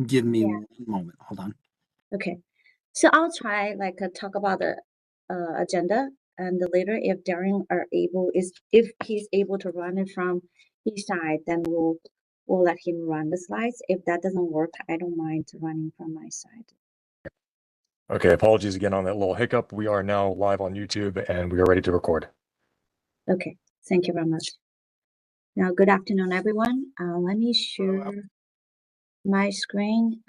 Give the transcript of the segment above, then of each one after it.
Give me Yeah. 1 moment. Hold on. Okay. So I'll try talk about the agenda, and later if if he's able to run it from his side, then we'll let him run the slides. If that doesn't work, I don't mind running from my side. Okay, apologies again on that little hiccup. We are now live on YouTube and we are ready to record. Okay, thank you very much. Now, good afternoon, everyone. Let me share my screen.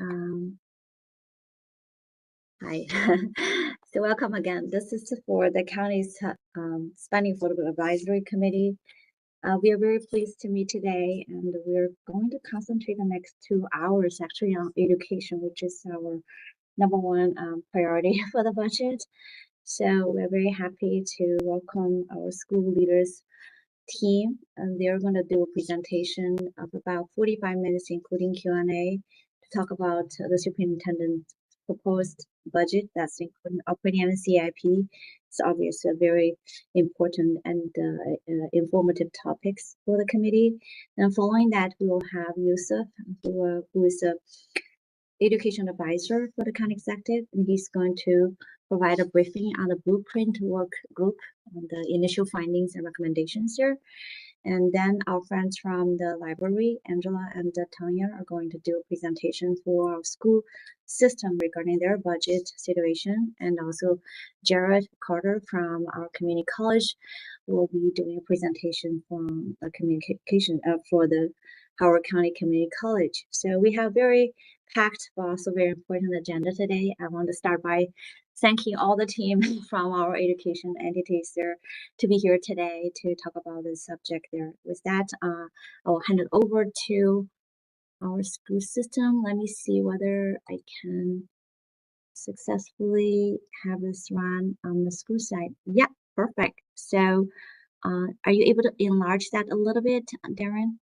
Hi. So welcome again. This is for the county's Spending Affordable Advisory Committee. We are very pleased to meet today, and we're going to concentrate the next 2 hours actually on education, which is our #1 priority for the budget. So we're very happy to welcome our school leaders team, and they're going to do a presentation of about 45 minutes, including Q&A, to talk about the superintendent's proposed budget. That's including operating and CIP. It's obviously a very important and informative topics for the committee. And following that, we will have Yusuf, who is a education advisor for the county executive, and he's going to provide a briefing on the blueprint work group and the initial findings and recommendations there. And then our friends from the library, Angela and Tanya, are going to do a presentation for our school system regarding their budget situation. And also Jared Carter from our community college will be doing a presentation from the communication for the Howard County Community College. So we have very packed but also very important agenda today. I want to start by thanking all the team from our education entities there to be here today to talk about this subject there. With that, I will hand it over to our school system. Let me see whether I can successfully have this run on the school side. Yeah, perfect. So are you able to enlarge that a little bit, Darren?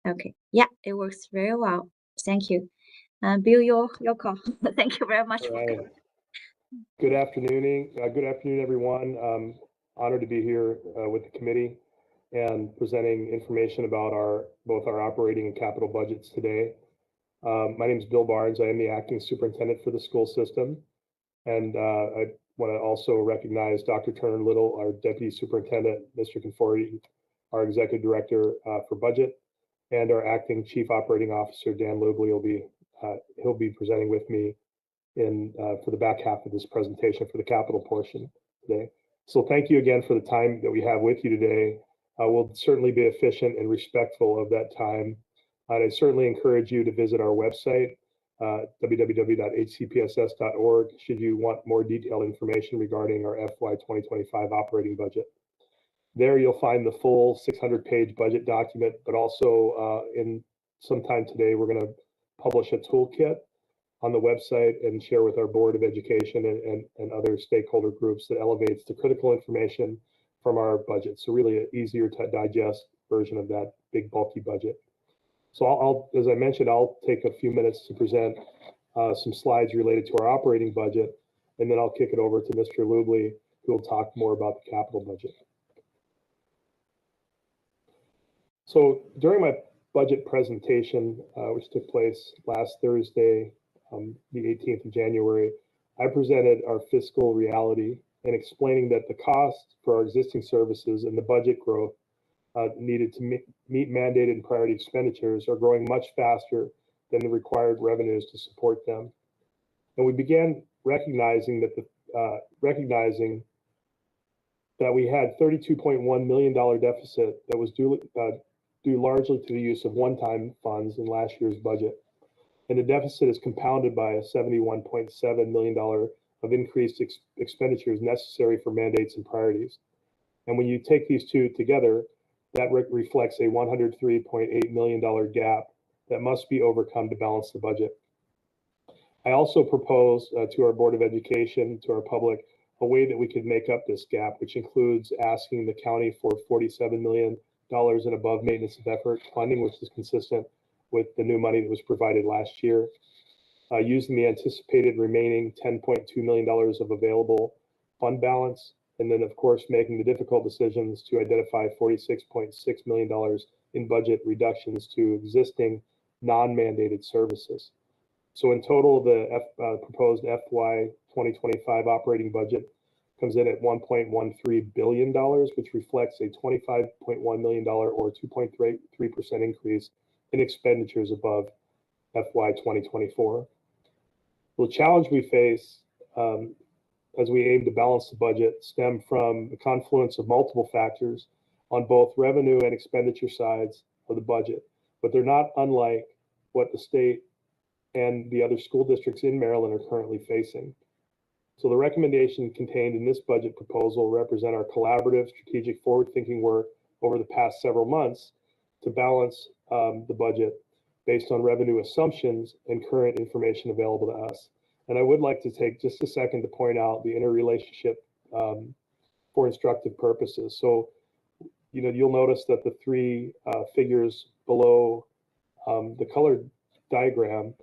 Okay, yeah, it works very well. Thank you. Bill, your call. Thank you very much. Right. Good afternoon, everyone. Honored to be here with the committee and presenting information about both our operating and capital budgets today. My name is Bill Barnes. I am the acting superintendent for the school system, and I want to also recognize Dr. Turner Little, our deputy superintendent, Mr. Conforti, our executive director for budget, and our acting chief operating officer, Dan Lubley, he'll be presenting with me for the back half of this presentation for the capital portion today. So thank you again for the time that we have with you today. We'll certainly be efficient and respectful of that time. I certainly encourage you to visit our website, www.hcpss.org, should you want more detailed information regarding our FY25 operating budget. There you'll find the full 600-page budget document, but also in sometime today, we're going to publish a toolkit on the website and share with our Board of Education and other stakeholder groups that elevates the critical information from our budget. So really an easier to digest version of that big bulky budget. So as I mentioned, I'll take a few minutes to present some slides related to our operating budget, and then I'll kick it over to Mr. Lubley, who will talk more about the capital budget. So during my budget presentation, which took place last Thursday, the 18th of January, I presented our fiscal reality and explaining that the cost for our existing services and the budget growth needed to meet mandated and priority expenditures are growing much faster than the required revenues to support them. And we began recognizing that we had $32.1 million deficit that was due largely to the use of one-time funds in last year's budget. And the deficit is compounded by a $71.7 million of increased expenditures necessary for mandates and priorities. And when you take these two together, that reflects a $103.8 million gap that must be overcome to balance the budget. I also proposed to our Board of Education, to our public, a way that we could make up this gap, which includes asking the county for $47 million and above maintenance of effort funding, which is consistent with the new money that was provided last year, using the anticipated remaining $10.2 million of available fund balance, and then of course making the difficult decisions to identify $46.6 million in budget reductions to existing non-mandated services. So in total, the proposed FY 2025 operating budget comes in at $1.13 billion, which reflects a $25.1 million or 2.3% increase in expenditures above FY 2024. The challenge we face as we aim to balance the budget stem from the confluence of multiple factors on both revenue and expenditure sides of the budget, but they're not unlike what the state and the other school districts in Maryland are currently facing. So the recommendation contained in this budget proposal represent our collaborative, strategic, forward-thinking work over the past several months to balance the budget based on revenue assumptions and current information available to us. And I would like to take just a second to point out the interrelationship for instructive purposes. So, you'll notice that the three figures below the colored diagram,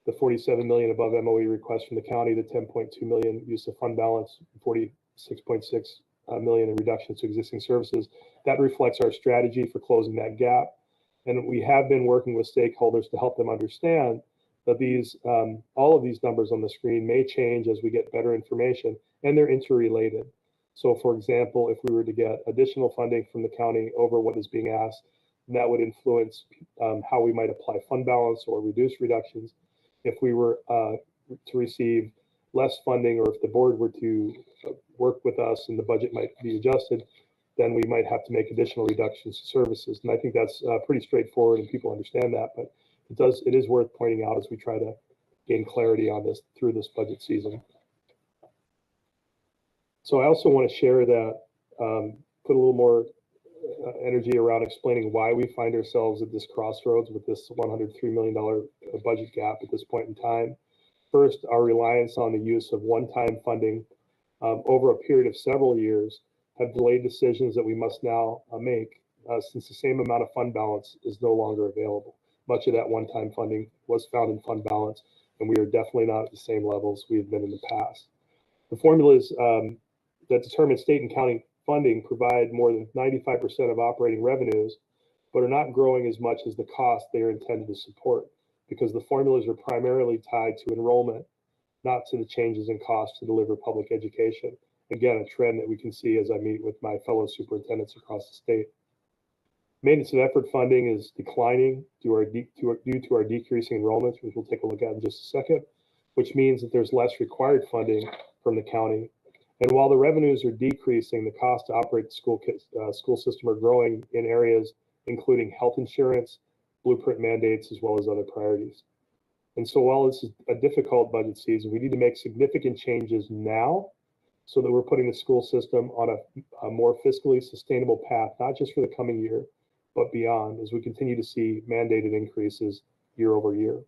the 47 million above MOE request from the county, the 10.2 million use of fund balance, 46.6 million in reductions to existing services, that reflects our strategy for closing that gap. And we have been working with stakeholders to help them understand that these all of these numbers on the screen may change as we get better information, and they're interrelated. So for example, if we were to get additional funding from the county over what is being asked, that would influence how we might apply fund balance or reduce reductions. If we were to receive less funding, or if the board were to work with us and the budget might be adjusted, then we might have to make additional reductions to services. And I think that's pretty straightforward and people understand that, but it is worth pointing out as we try to gain clarity on this through this budget season. So I also want to share that, put a little more energy around explaining why we find ourselves at this crossroads with this $103 million budget gap at this point in time. First, our reliance on the use of one-time funding over a period of several years have delayed decisions that we must now make since the same amount of fund balance is no longer available. Much of that one-time funding was found in fund balance, and we are definitely not at the same levels we have been in the past. The formulas that determine state and county funding provide more than 95% of operating revenues, but are not growing as much as the cost they are intended to support, because the formulas are primarily tied to enrollment, not to the changes in cost to deliver public education. Again, a trend that we can see as I meet with my fellow superintendents across the state. Maintenance of effort funding is declining due to our decreasing enrollments, which we'll take a look at in just a second, which means that there's less required funding from the county. And while the revenues are decreasing, the cost to operate the school system are growing in areas including health insurance, blueprint mandates, as well as other priorities. And so while this is a difficult budget season, we need to make significant changes now so that we're putting the school system on a more fiscally sustainable path, not just for the coming year, but beyond, as we continue to see mandated increases year over year.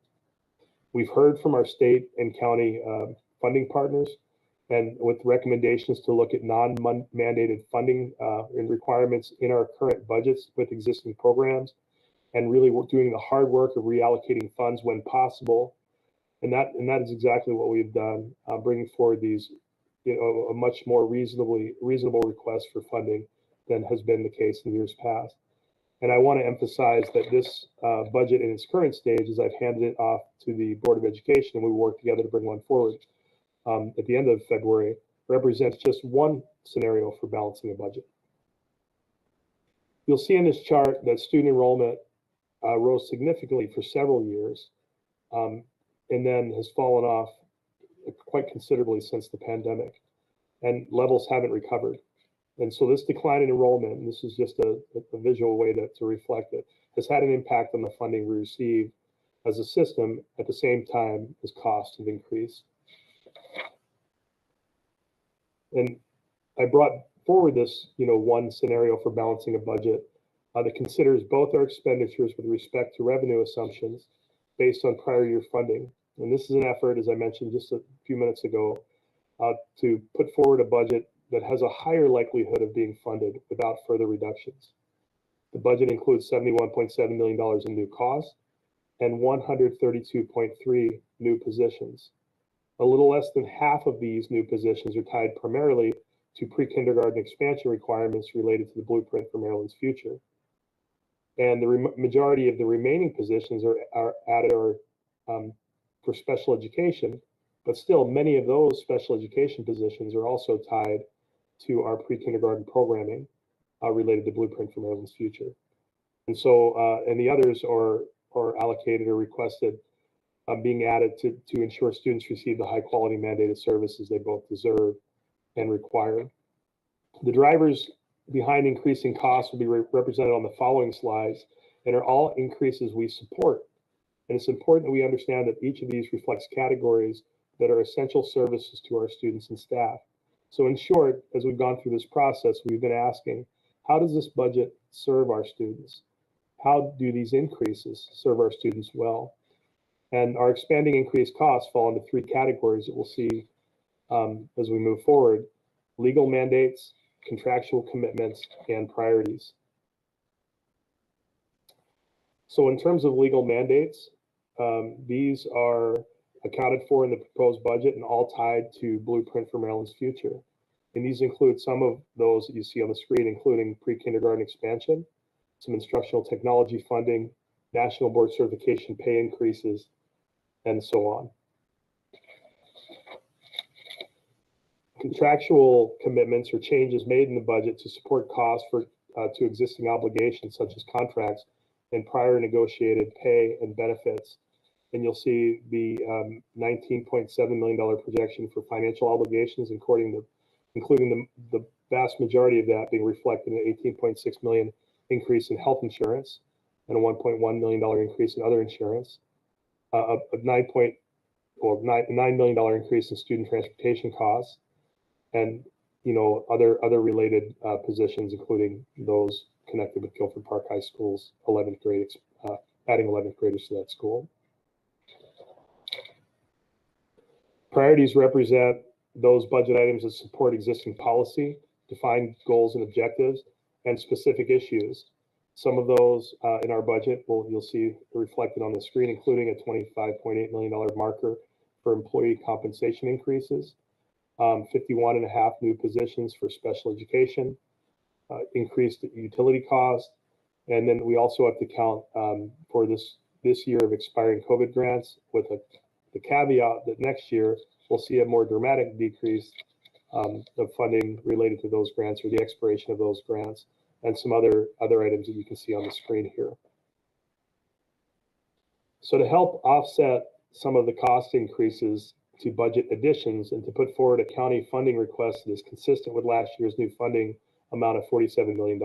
We've heard from our state and county funding partners, and with recommendations to look at non-mandated funding and requirements in our current budgets with existing programs, and really we're doing the hard work of reallocating funds when possible. And that is exactly what we've done, bringing forward these, a much more reasonable request for funding than has been the case in years past. And I want to emphasize that this budget in its current stage, as I've handed it off to the Board of Education, and we work together to bring one forward at the end of February, represents just one scenario for balancing a budget. You'll see in this chart that student enrollment rose significantly for several years, and then has fallen off quite considerably since the pandemic, and levels haven't recovered. And so this decline in enrollment, and this is just a visual way to reflect it, has had an impact on the funding we receive as a system at the same time as costs have increased. And I brought forward this, one scenario for balancing a budget that considers both our expenditures with respect to revenue assumptions based on prior year funding. And this is an effort, as I mentioned just a few minutes ago, to put forward a budget that has a higher likelihood of being funded without further reductions. The budget includes $71.7 million in new costs and 132.3 new positions. A little less than half of these new positions are tied primarily to pre-kindergarten expansion requirements related to the blueprint for Maryland's future. And the majority of the remaining positions are added for special education, but still many of those special education positions are also tied to our pre-kindergarten programming related to Blueprint for Maryland's Future. And so, and the others are allocated or requested being added to ensure students receive the high quality mandated services they both deserve and require. The drivers behind increasing costs will be represented on the following slides and are all increases we support. And it's important that we understand that each of these reflects categories that are essential services to our students and staff. So in short, as we've gone through this process, we've been asking, how does this budget serve our students? How do these increases serve our students well? And our expanding increased costs fall into three categories that we'll see as we move forward: legal mandates, contractual commitments, and priorities. So in terms of legal mandates, these are accounted for in the proposed budget and all tied to Blueprint for Maryland's Future. And these include some of those that you see on the screen, including pre-kindergarten expansion, some instructional technology funding, national board certification pay increases, and so on. Contractual commitments or changes made in the budget to support costs to existing obligations such as contracts and prior negotiated pay and benefits. And you'll see the $19.7 million projection for financial obligations, including the vast majority of that being reflected in an $18.6 million increase in health insurance and a $1.1 million increase in other insurance, a $9 million increase in student transportation costs, and other related positions, including those connected with Guilford Park High School's 11th grade, adding 11th graders to that school. Priorities represent those budget items that support existing policy, define goals and objectives, and specific issues. Some of those in our budget you'll see reflected on the screen, including a $25.8 million marker for employee compensation increases, 51.5 new positions for special education, increased utility costs, and then we also have to count for this year of expiring COVID grants, with the caveat that next year we'll see a more dramatic decrease of funding related to those grants or the expiration of those grants, and some other items that you can see on the screen here. So to help offset some of the cost increases to budget additions and to put forward a county funding request that is consistent with last year's new funding amount of $47 million,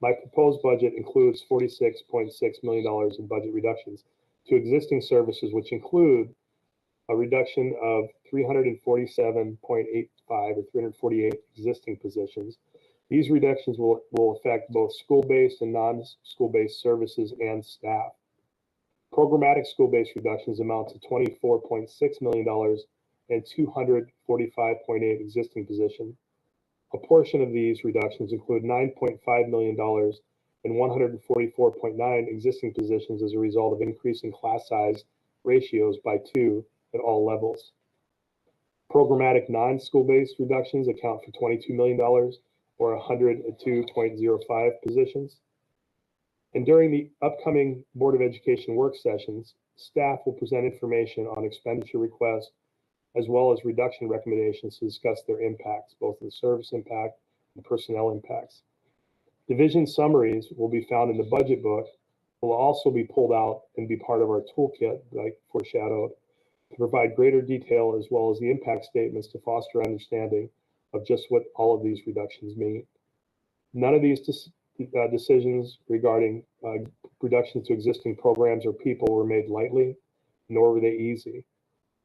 my proposed budget includes $46.6 million in budget reductions to existing services, which include a reduction of 347.85 or 348 existing positions. These reductions will affect both school-based and non-school-based services and staff. Programmatic school-based reductions amount to $24.6 million and 245.8 existing positions. A portion of these reductions include $9.5 million and 144.9 existing positions as a result of increasing class size ratios by 2 at all levels. Programmatic non-school-based reductions account for $22 million or 102.05 positions. And during the upcoming Board of Education work sessions, staff will present information on expenditure requests as well as reduction recommendations to discuss their impacts, both the service impact and personnel impacts. Division summaries will be found in the budget book, will also be pulled out and be part of our toolkit, like foreshadowed, to provide greater detail as well as the impact statements to foster understanding of just what all of these reductions mean. None of these decisions regarding reductions to existing programs or people were made lightly, nor were they easy.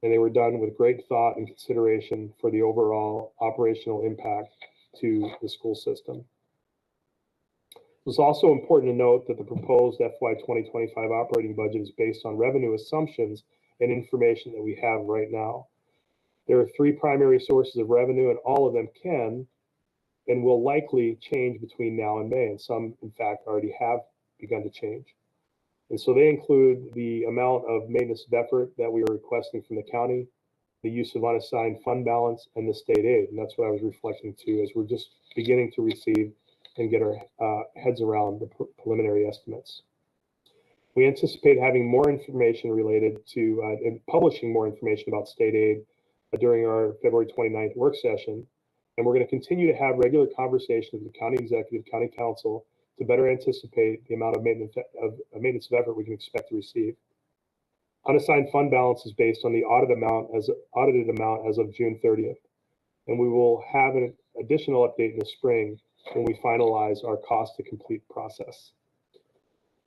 And they were done with great thought and consideration for the overall operational impact to the school system. It's also important to note that the proposed FY25 operating budget is based on revenue assumptions and information that we have right now. There are three primary sources of revenue, and all of them can and will likely change between now and May, and some, in fact, already have begun to change. And so they include the amount of maintenance of effort that we are requesting from the county, the use of unassigned fund balance, and the state aid. And that's what I was reflecting to as we're just beginning to receive and get our heads around the preliminary estimates. We anticipate having more information related to and publishing more information about state aid during our February 29th work session. And we're going to continue to have regular conversations with the county executive, county council to better anticipate the amount of maintenance of effort we can expect to receive. Unassigned fund balance is based on the audited amount as of June 30th. And we will have an additional update in the spring when we finalize our cost to complete process.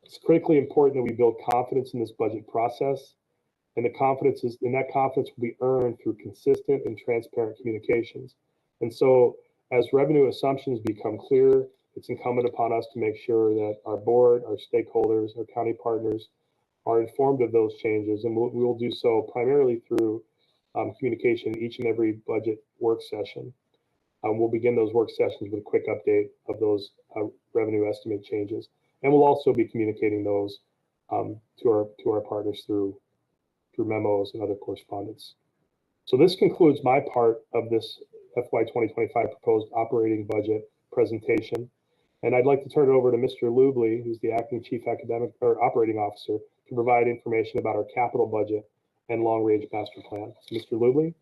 It's critically important that we build confidence in this budget process, and that confidence will be earned through consistent and transparent communications. And so as revenue assumptions become clear, it's incumbent upon us to make sure that our board, our stakeholders, our county partners are informed of those changes. And we will do so primarily through communication each and every budget work session. We'll begin those work sessions with a quick update of those revenue estimate changes. And we'll also be communicating those to our partners through memos and other correspondence. So this concludes my part of this FY 2025 proposed operating budget presentation. And I'd like to turn it over to Mr. Lubley, who's the acting chief operating officer, to provide information about our capital budget and long-range master plan. So Mr. Lubley.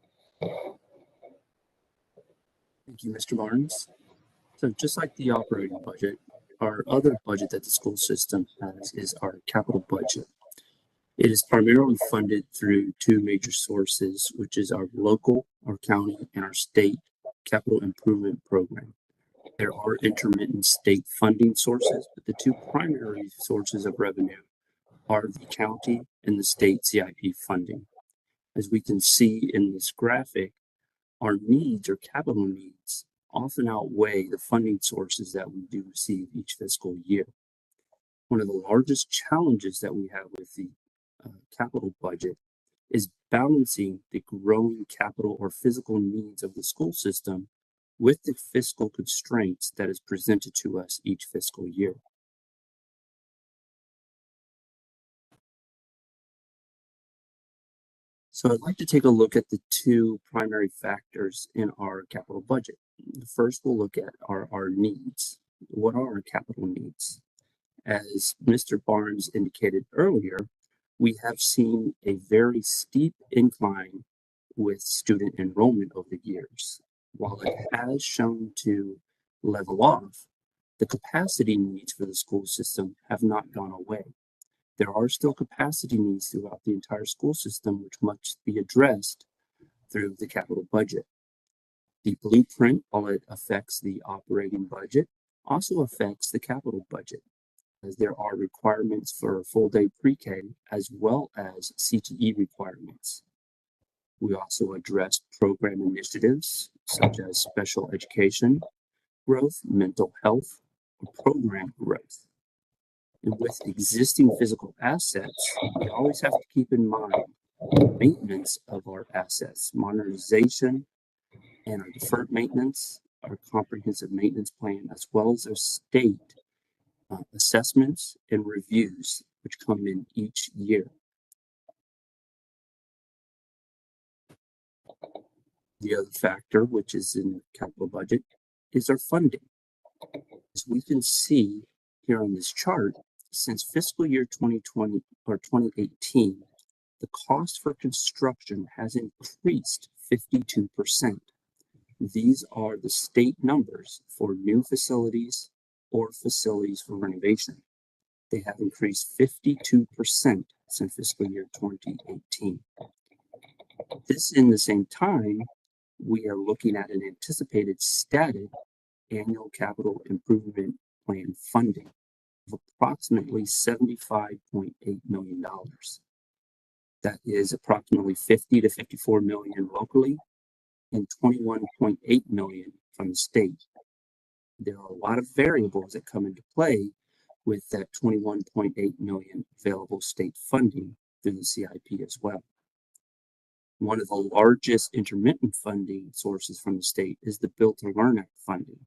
Thank you, Mr. Barnes. So just like the operating budget, our other budget that the school system has is our capital budget. It is primarily funded through two major sources, which is our local, our county, and our state capital improvement program. There are intermittent state funding sources, but the two primary sources of revenue are the county and the state CIP funding. As we can see in this graphic, our needs or capital needs often outweigh the funding sources that we do receive each fiscal year. One of the largest challenges that we have with the capital budget is balancing the growing capital or physical needs of the school system with the fiscal constraints that is presented to us each fiscal year. So I'd like to take a look at the two primary factors in our capital budget. First, we'll look at our needs. What are our capital needs? As Mr. Barnes indicated earlier, we have seen a very steep incline with student enrollment over the years. While it has shown to level off, the capacity needs for the school system have not gone away. There are still capacity needs throughout the entire school system, which must be addressed through the capital budget. The blueprint, while it affects the operating budget, also affects the capital budget, as there are requirements for full-day pre-K as well as CTE requirements. We also address program initiatives such as special education growth, mental health, and program growth. And with existing physical assets, we always have to keep in mind maintenance of our assets, modernization, and our deferred maintenance, our comprehensive maintenance plan, as well as our state assessments and reviews, which come in each year. The other factor, which is in the capital budget, is our funding. As we can see here on this chart, since fiscal year 2020 or 2018, the cost for construction has increased 52%. These are the state numbers for new facilities or facilities for renovation. They have increased 52% since fiscal year 2018. This, in the same time, we are looking at an anticipated static annual capital improvement plan funding of approximately $75.8 million. That is approximately 50 to 54 million locally and 21.8 million from the state. There are a lot of variables that come into play with that 21.8 million available state funding through the CIP as well. One of the largest intermittent funding sources from the state is the Build to Learn Act funding.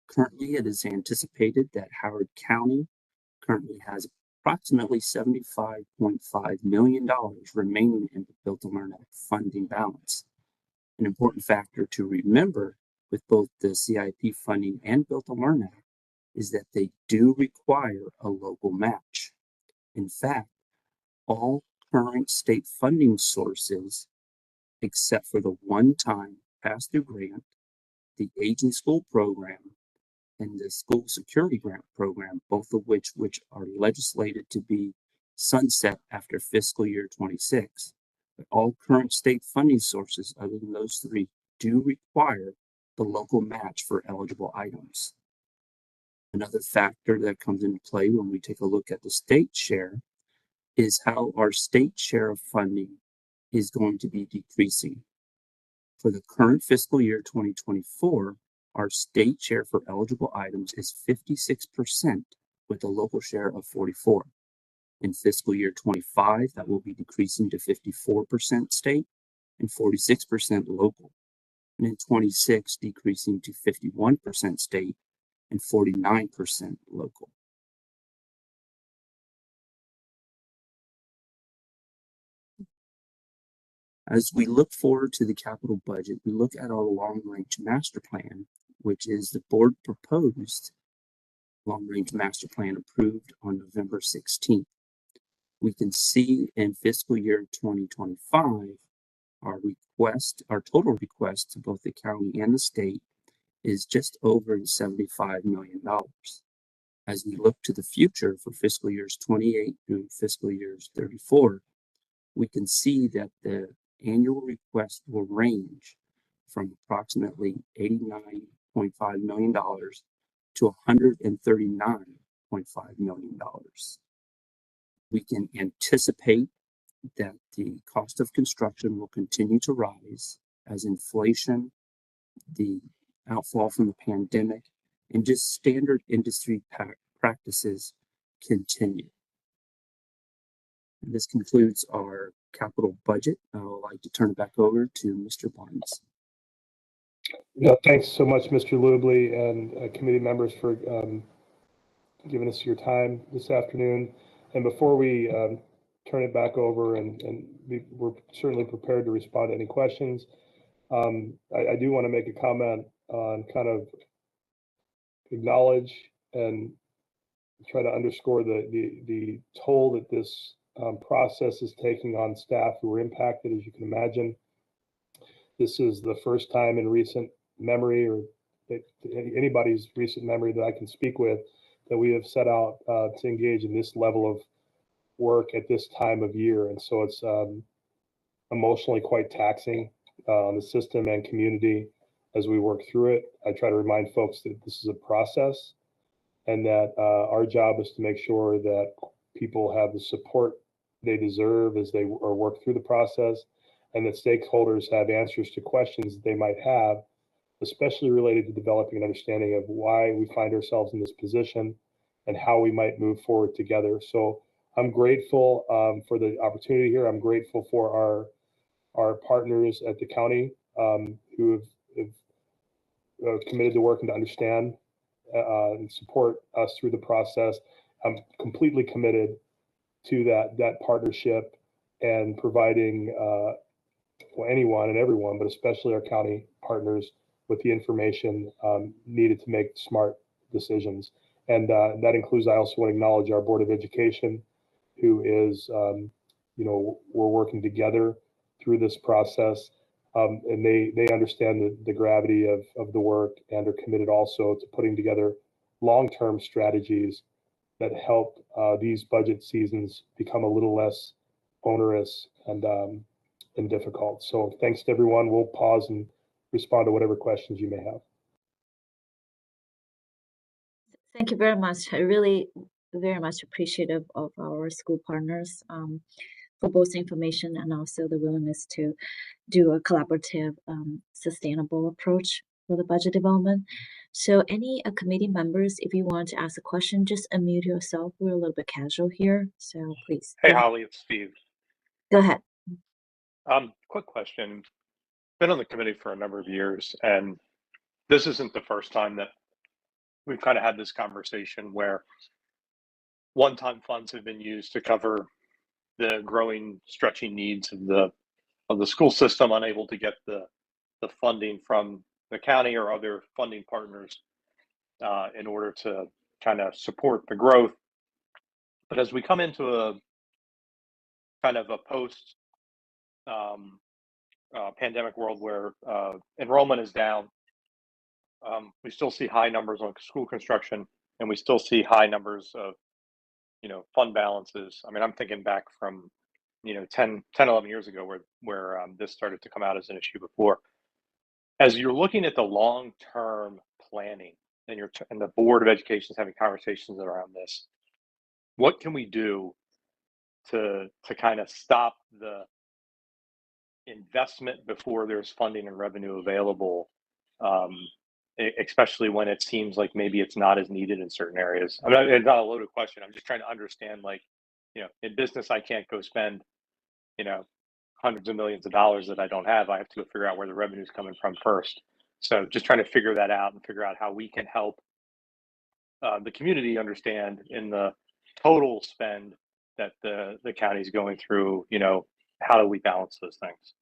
Currently, it is anticipated that Howard County currently has approximately $75.5 million remaining in the Build to Learn Act funding balance. An important factor to remember with both the CIP funding and Build to Learn Act is that they do require a local match. In fact, all current state funding sources, except for the one-time pass-through grant, the Aging School Program, and the School Security Grant Program, both of which are legislated to be sunset after fiscal year 26. But all current state funding sources, other than those three, do require the local match for eligible items. Another factor that comes into play when we take a look at the state share is how our state share of funding is going to be decreasing. For the current fiscal year 2024, our state share for eligible items is 56% with a local share of 44%. In fiscal year 25, that will be decreasing to 54% state and 46% local. And in 26, decreasing to 51% state and 49% local. As we look forward to the capital budget, we look at our long-range master plan, which is the board proposed long-range master plan approved on November 16th. We can see in fiscal year 2025, our total request to both the county and the state is just over $75 million. As we look to the future for fiscal years 28 through fiscal years 34, we can see that the annual request will range from approximately $89.5 million to $139.5 million. We can anticipate that the cost of construction will continue to rise as inflation, the outfall from the pandemic, and just standard industry practices continue. And this concludes our capital budget. I would like to turn it back over to Mr. Barnes. Yeah, thanks so much, Mr. Lubley, and committee members for giving us your time this afternoon. And before we turn it back over, and we're certainly prepared to respond to any questions, I do want to make a comment on kind of acknowledge and try to underscore the toll that this process is taking on staff who were impacted. As you can imagine, this is the first time in recent memory, or anybody's recent memory that I can speak with, that we have set out to engage in this level of work at this time of year. And so it's emotionally quite taxing on the system and community as we work through it. I try to remind folks that this is a process, and that our job is to make sure that people have the support they deserve as they work through the process, and that stakeholders have answers to questions that they might have, especially related to developing an understanding of why we find ourselves in this position and how we might move forward together. So I'm grateful for the opportunity here. I'm grateful for our partners at the county who have committed to work and to understand and support us through the process. I'm completely committed to that partnership and providing anyone and everyone, but especially our county partners, with the information needed to make smart decisions. And that includes, I also want to acknowledge our Board of Education, who is, we're working together through this process. And they understand the gravity of the work, and are committed also to putting together long-term strategies that help these budget seasons become a little less onerous and difficult. So thanks to everyone. We'll pause and respond to whatever questions you may have. Thank you very much. I really very much appreciative of our school partners for both information and also the willingness to do a collaborative, sustainable approach for the budget development. So any committee members, if you want to ask a question, just unmute yourself. We're a little bit casual here, so please. Hey, Holly, it's Steve. Go ahead. Quick question. Been on the committee for a number of years, and this isn't the first time that we've kind of had this conversation where one-time funds have been used to cover the growing, stretching needs of the school system, unable to get the funding from the county or other funding partners in order to kind of support the growth. But as we come into a kind of a post pandemic world where enrollment is down, we still see high numbers on school construction, and we still see high numbers of, fund balances. I mean, I'm thinking back from, 10, 11 years ago where this started to come out as an issue before. As you're looking at the long-term planning and and the Board of Education is having conversations around this, what can we do to kind of stop the investment before there's funding and revenue available, especially when it seems like maybe it's not as needed in certain areas? I mean, it's not a loaded question. I'm just trying to understand, like, in business, I can't go spend, hundreds of millions of dollars that I don't have. I have to figure out where the revenue is coming from first. So just trying to figure that out and figure out how we can help the community understand in the total spend that the county is going through, how do we balance those things?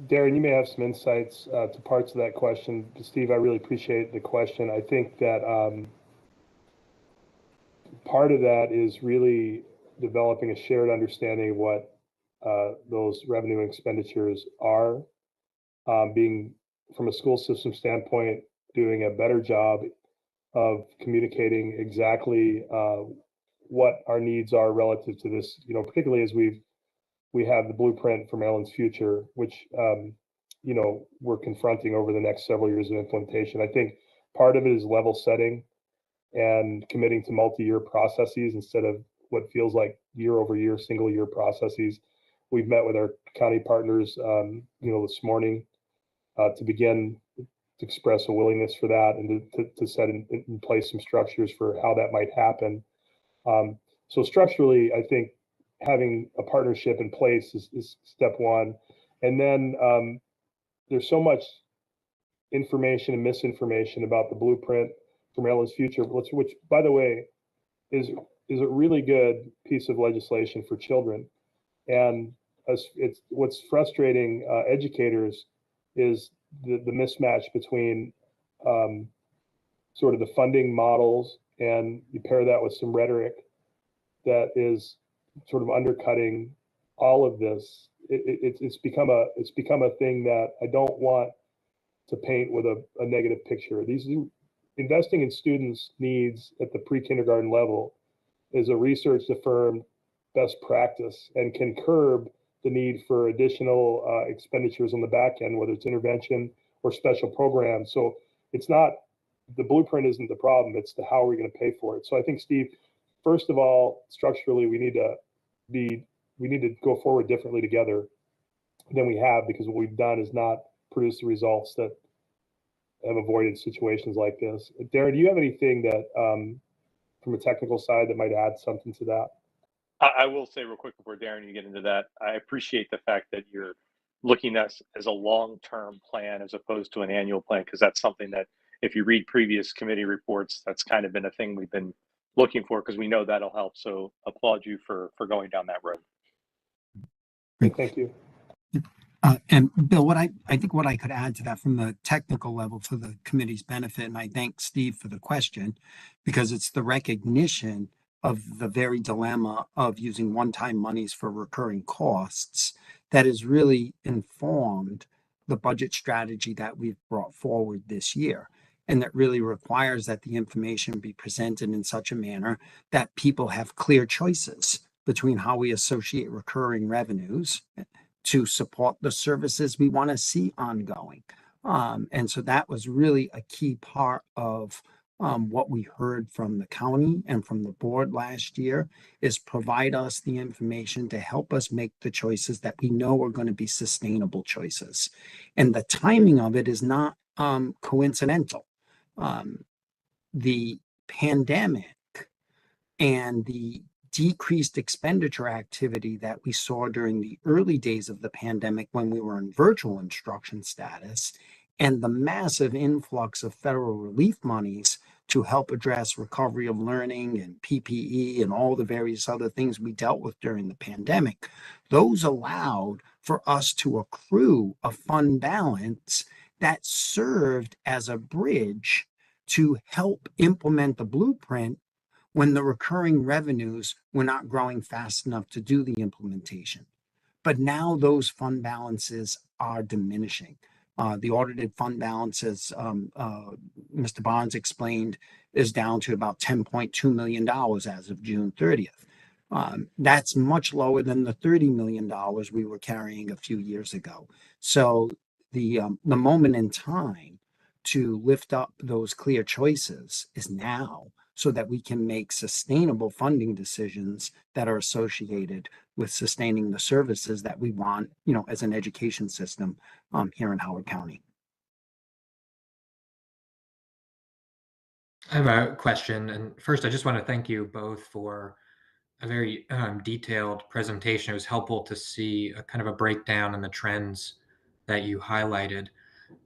Darren, you may have some insights to parts of that question. Steve, I really appreciate the question. I think that part of that is really developing a shared understanding of what those revenue expenditures are, being from a school system standpoint, doing a better job of communicating exactly what our needs are relative to this, particularly as we have the blueprint for Maryland's future, which, we're confronting over the next several years of implementation. I think part of it is level setting and committing to multi-year processes instead of what feels like year-over-year, single-year processes. We've met with our county partners, this morning to begin to express a willingness for that and to set in place some structures for how that might happen. So structurally, I think having a partnership in place is step one. And then there's so much information and misinformation about the blueprint for Maryland's future, which, by the way, is a really good piece of legislation for children. And it's what's frustrating educators is the mismatch between sort of the funding models, and you pair that with some rhetoric that is sort of undercutting all of this. It's become a thing that I don't want to paint with a negative picture. Investing in students' needs at the pre-kindergarten level is a research-affirmed best practice and can curb the need for additional expenditures on the back end, whether it's intervention or special programs. So it's not, the blueprint isn't the problem, it's the how are we going to pay for it. So I think, Steve, first of all, structurally, we need to go forward differently together than we have, because what we've done is not produce the results that have avoided situations like this. Darren, do you have anything that from a technical side that might add something to that? I will say real quick before Darren, you get into that, I appreciate the fact that you're looking at this as a long-term plan as opposed to an annual plan, because that's something that if you read previous committee reports, that's kind of been a thing we've been looking for, because we know that'll help. So applaud you for going down that road. Great, thank you. And Bill, I think what I could add to that from the technical level for the committee's benefit, and I thank Steve for the question, because it's the recognition of the very dilemma of using one-time monies for recurring costs that has really informed the budget strategy that we've brought forward this year. And that really requires that the information be presented in such a manner that people have clear choices between how we associate recurring revenues to support the services we want to see ongoing. And so that was really a key part of what we heard from the county and from the board last year, is provide us the information to help us make the choices that we know are going to be sustainable choices. And the timing of it is not coincidental. The pandemic and the decreased expenditure activity that we saw during the early days of the pandemic when we were in virtual instruction status, and the massive influx of federal relief monies to help address recovery of learning and PPE and all the various other things we dealt with during the pandemic, those allowed for us to accrue a fund balance that served as a bridge to help implement the blueprint when the recurring revenues were not growing fast enough to do the implementation. But now those fund balances are diminishing. The audited fund balance, as Mr. Barnes explained, is down to about $10.2 million as of June 30th. That's much lower than the $30 million we were carrying a few years ago. So the moment in time to lift up those clear choices is now, so that we can make sustainable funding decisions that are associated with sustaining the services that we want, as an education system here in Howard County. I have a question, and first I just want to thank you both for a very detailed presentation. It was helpful to see a kind of a breakdown in the trends that you highlighted.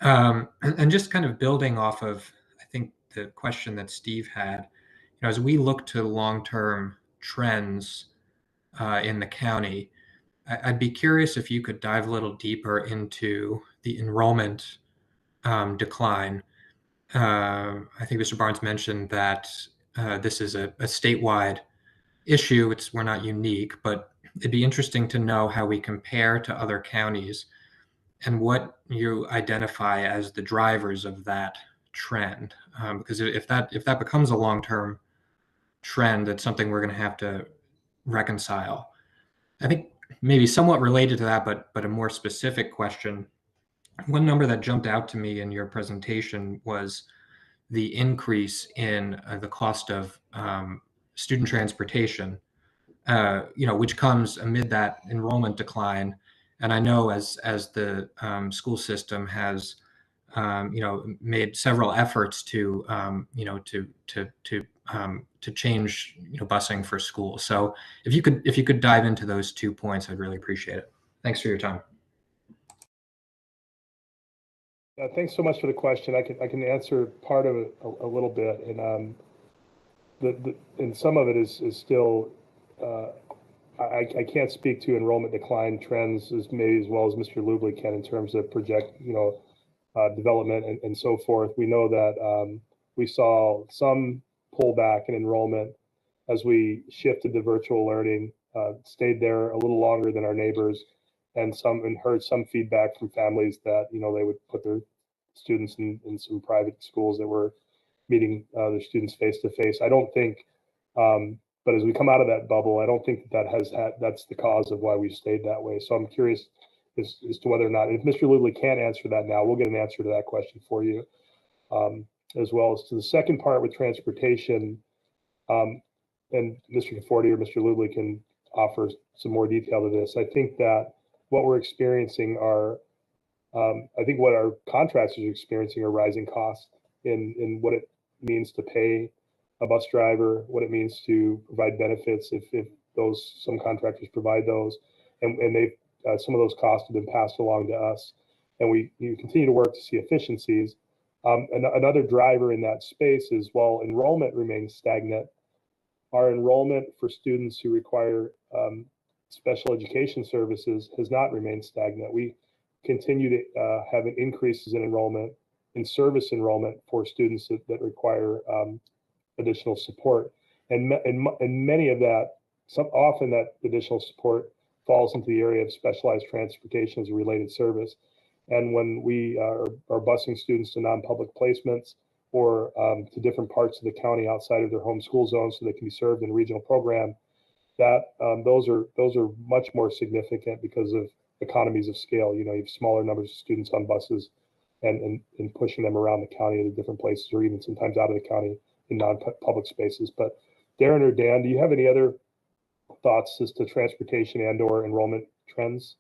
And just kind of building off of, I think, the question that Steve had, as we look to long-term trends in the county, I'd be curious if you could dive a little deeper into the enrollment decline. I think Mr. Barnes mentioned that this is a statewide issue. We're not unique, but it'd be interesting to know how we compare to other counties and what you identify as the drivers of that trend. Because if that becomes a long-term trend, that's something we're going to have to reconcile. I think maybe somewhat related to that, but a more specific question. One number that jumped out to me in your presentation was the increase in the cost of student transportation, which comes amid that enrollment decline. And I know as the school system has, made several efforts to change, busing for school. So if you could dive into those 2 points, I'd really appreciate it. Thanks for your time. Thanks so much for the question. I can answer part of it a little bit, and and some of it is still. I can't speak to enrollment decline trends as well as Mr. Lubley can in terms of project, development and so forth. We know that we saw some pullback in enrollment as we shifted to virtual learning, stayed there a little longer than our neighbors, and heard some feedback from families that they would put their students in some private schools that were meeting their students face to face. I don't think, but as we come out of that bubble, I don't think that's the cause of why we stayed that way. So I'm curious as to whether or not, if Mr. Lubley can't answer that now, we'll get an answer to that question for you, as well as to the second part with transportation. And Mr. Conforti or Mr. Lubley can offer some more detail to this. I think that what we're experiencing are, I think what our contractors are experiencing are rising costs in what it means to pay a bus driver, what it means to provide benefits if some contractors provide those, and they've some of those costs have been passed along to us, and we continue to work to see efficiencies. Another driver in that space is, while enrollment remains stagnant, our enrollment for students who require special education services has not remained stagnant. We continue to have increases in enrollment, in service enrollment for students that require additional support, and many of that, often that additional support falls into the area of specialized transportation as a related service. And when we are busing students to non-public placements or to different parts of the county outside of their home school zone so they can be served in a regional program, that those are much more significant because of economies of scale. You have smaller numbers of students on buses and pushing them around the county to different places, or even sometimes out of the county in non-public spaces. But Darren or Dan, do you have any other thoughts as to transportation and/or enrollment trends?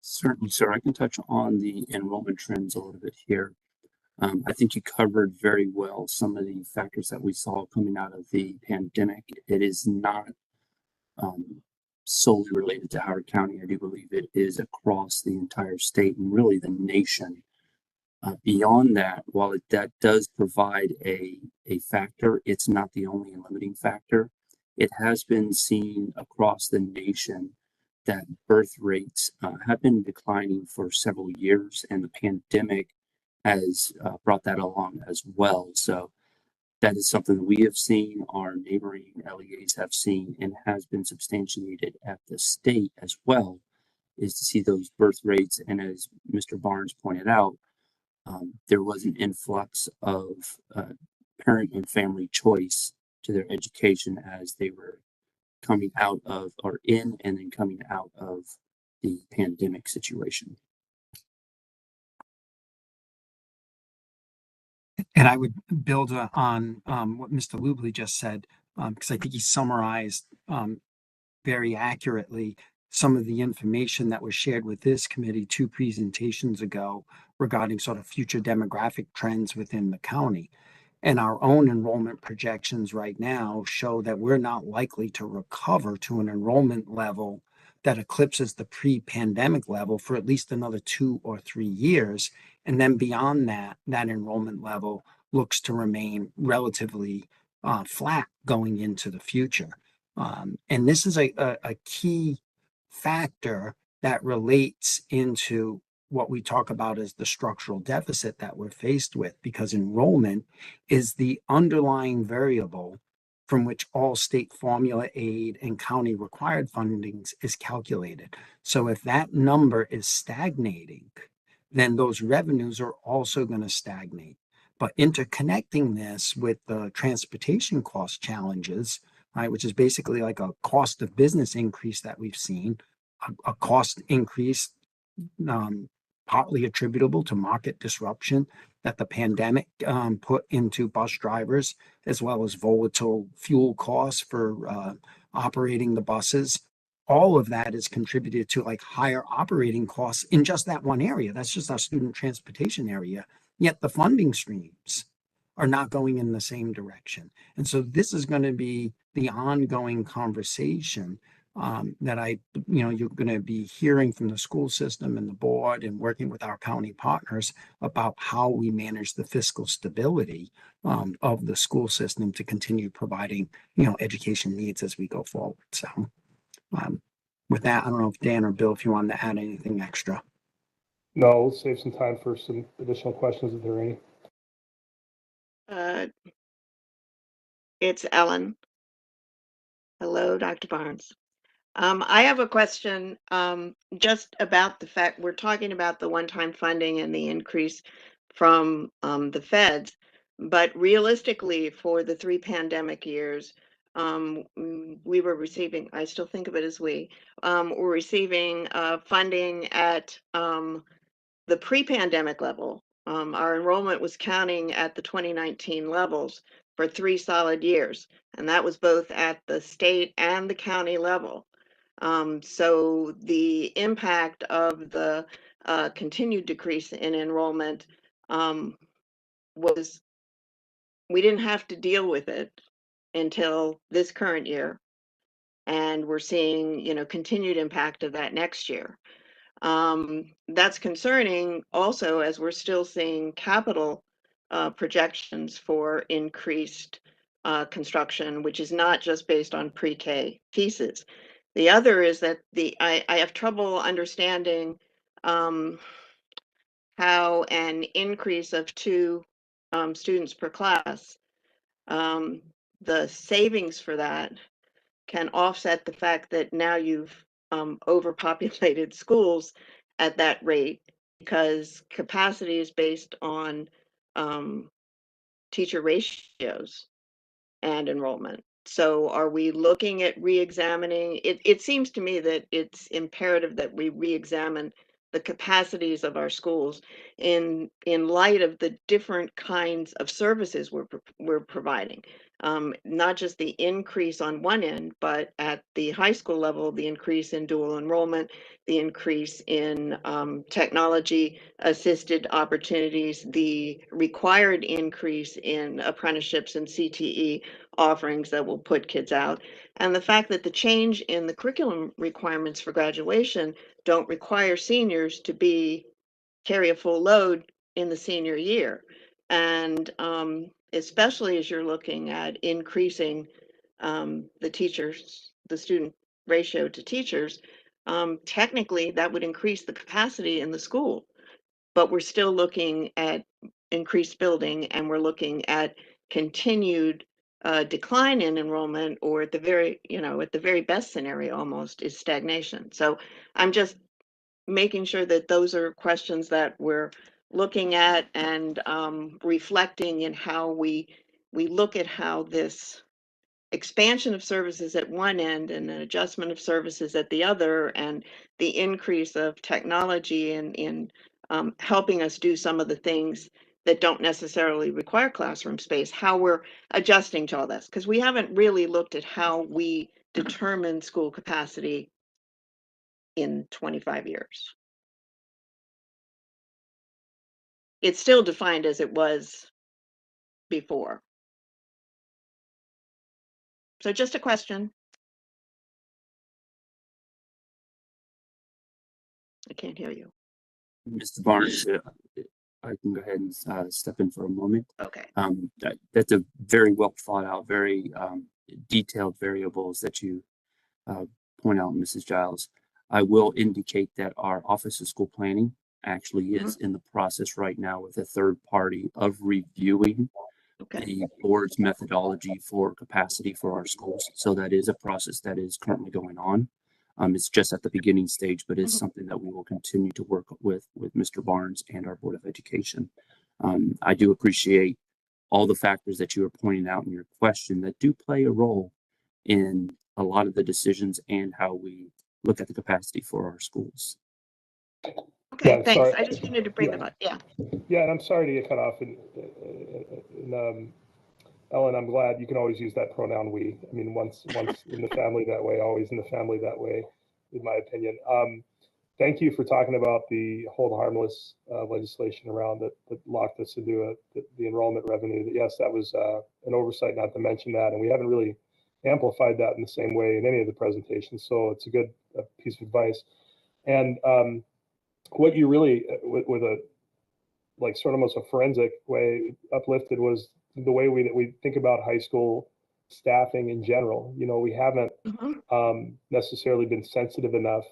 Certainly, sir. I can touch on the enrollment trends a little bit here. I think you covered very well some of the factors that we saw coming out of the pandemic. It is not solely related to Howard County. I do believe it is across the entire state and really the nation. Beyond that, while that does provide a factor, it's not the only limiting factor. It has been seen across the nation that birth rates have been declining for several years, and the pandemic has brought that along as well. So that is something that we have seen, our neighboring LEAs have seen, and has been substantiated at the state as well, is to see those birth rates. And as Mr. Barnes pointed out, there was an influx of parent and family choice to their education as they were coming out of, or in, and then coming out of the pandemic situation. And I would build on what Mr. Lubley just said, because I think he summarized very accurately some of the information that was shared with this committee 2 presentations ago regarding sort of future demographic trends within the county. And our own enrollment projections right now show that we're not likely to recover to an enrollment level that eclipses the pre-pandemic level for at least another 2 or 3 years. And then beyond that, that enrollment level looks to remain relatively flat going into the future. And this is a key factor that relates into what we talk about as the structural deficit that we're faced with, because enrollment is the underlying variable from which all state formula aid and county required fundings is calculated. So if that number is stagnating, then those revenues are also going to stagnate. But interconnecting this with the transportation cost challenges, right, which is basically like a cost of business increase that we've seen, a cost increase partly attributable to market disruption that the pandemic put into bus drivers, as well as volatile fuel costs for operating the buses. All of that is contributed to like higher operating costs in just that one area. That's just our student transportation area. Yet the funding streams are not going in the same direction. And so this is going to be the ongoing conversation that you're going to be hearing from the school system and the board and working with our county partners about how we manage the fiscal stability of the school system to continue providing, education needs as we go forward. So with that, I don't know if Dan or Bill, if you wanted to add anything extra. No, we'll save some time for some additional questions if there are any. It's Ellen. Hello, Dr. Barnes. I have a question just about the fact we're talking about the one-time funding and the increase from the feds, but realistically for the 3 pandemic years, we were receiving, I still think of it as we're receiving funding at the pre-pandemic level. Our enrollment was counting at the 2019 levels for 3 solid years, and that was both at the state and the county level. So the impact of the continued decrease in enrollment was, we didn't have to deal with it until this current year, and we're seeing, continued impact of that next year. That's concerning also, as we're still seeing capital projections for increased construction, which is not just based on pre-K pieces. The other is that I have trouble understanding how an increase of 2 students per class, the savings for that can offset the fact that now you've overpopulated schools at that rate, because capacity is based on teacher ratios and enrollment. So are we looking at re-examining? It seems to me that it's imperative that we re-examine the capacities of our schools in light of the different kinds of services we're providing. Not just the increase on one end, but at the high school level, the increase in dual enrollment, the increase in technology assisted opportunities, the required increase in apprenticeships and CTE offerings that will put kids out, and the fact that the change in the curriculum requirements for graduation don't require seniors to carry a full load in the senior year. And especially as you're looking at increasing the student ratio to teachers, technically that would increase the capacity in the school, but we're still looking at increased building, and we're looking at continued decline in enrollment, or at the very, at the very best scenario almost is stagnation. So I'm just making sure that those are questions that we're looking at and reflecting in how we look at how this expansion of services at one end and an adjustment of services at the other, and the increase of technology in helping us do some of the things that don't necessarily require classroom space, how we're adjusting to all this. Because we haven't really looked at how we determine school capacity in 25 years. It's still defined as it was before. So just a question. I can't hear you. Mr. Barnes, I can go ahead and step in for a moment. Okay. That's a very well thought out, very detailed variables that you point out, Mrs. Giles. I will indicate that our Office of School Planning actually is in the process right now with a third party of reviewing the board's methodology for capacity for our schools. So that is a process that is currently going on. It's just at the beginning stage, but it's something that we will continue to work with Mr. Barnes and our Board of Education. I do appreciate all the factors that you are pointing out in your question that do play a role in a lot of the decisions and how we look at the capacity for our schools. Okay, Yeah, thanks. sorry. I just wanted to bring them up. Yeah. Yeah, and I'm sorry to get cut off. And Ellen, I'm glad you can always use that pronoun we. I mean, once in the family that way, always in the family that way, in my opinion. Thank you for talking about the hold harmless legislation around that locked us into the enrollment revenue. Yes, that was an oversight not to mention that, and we haven't really amplified that in the same way in any of the presentations. So it's a good piece of advice. And what you really, with a like sort of almost a forensic way uplifted, was the way we think about high school staffing in general. You know, we haven't necessarily been sensitive enough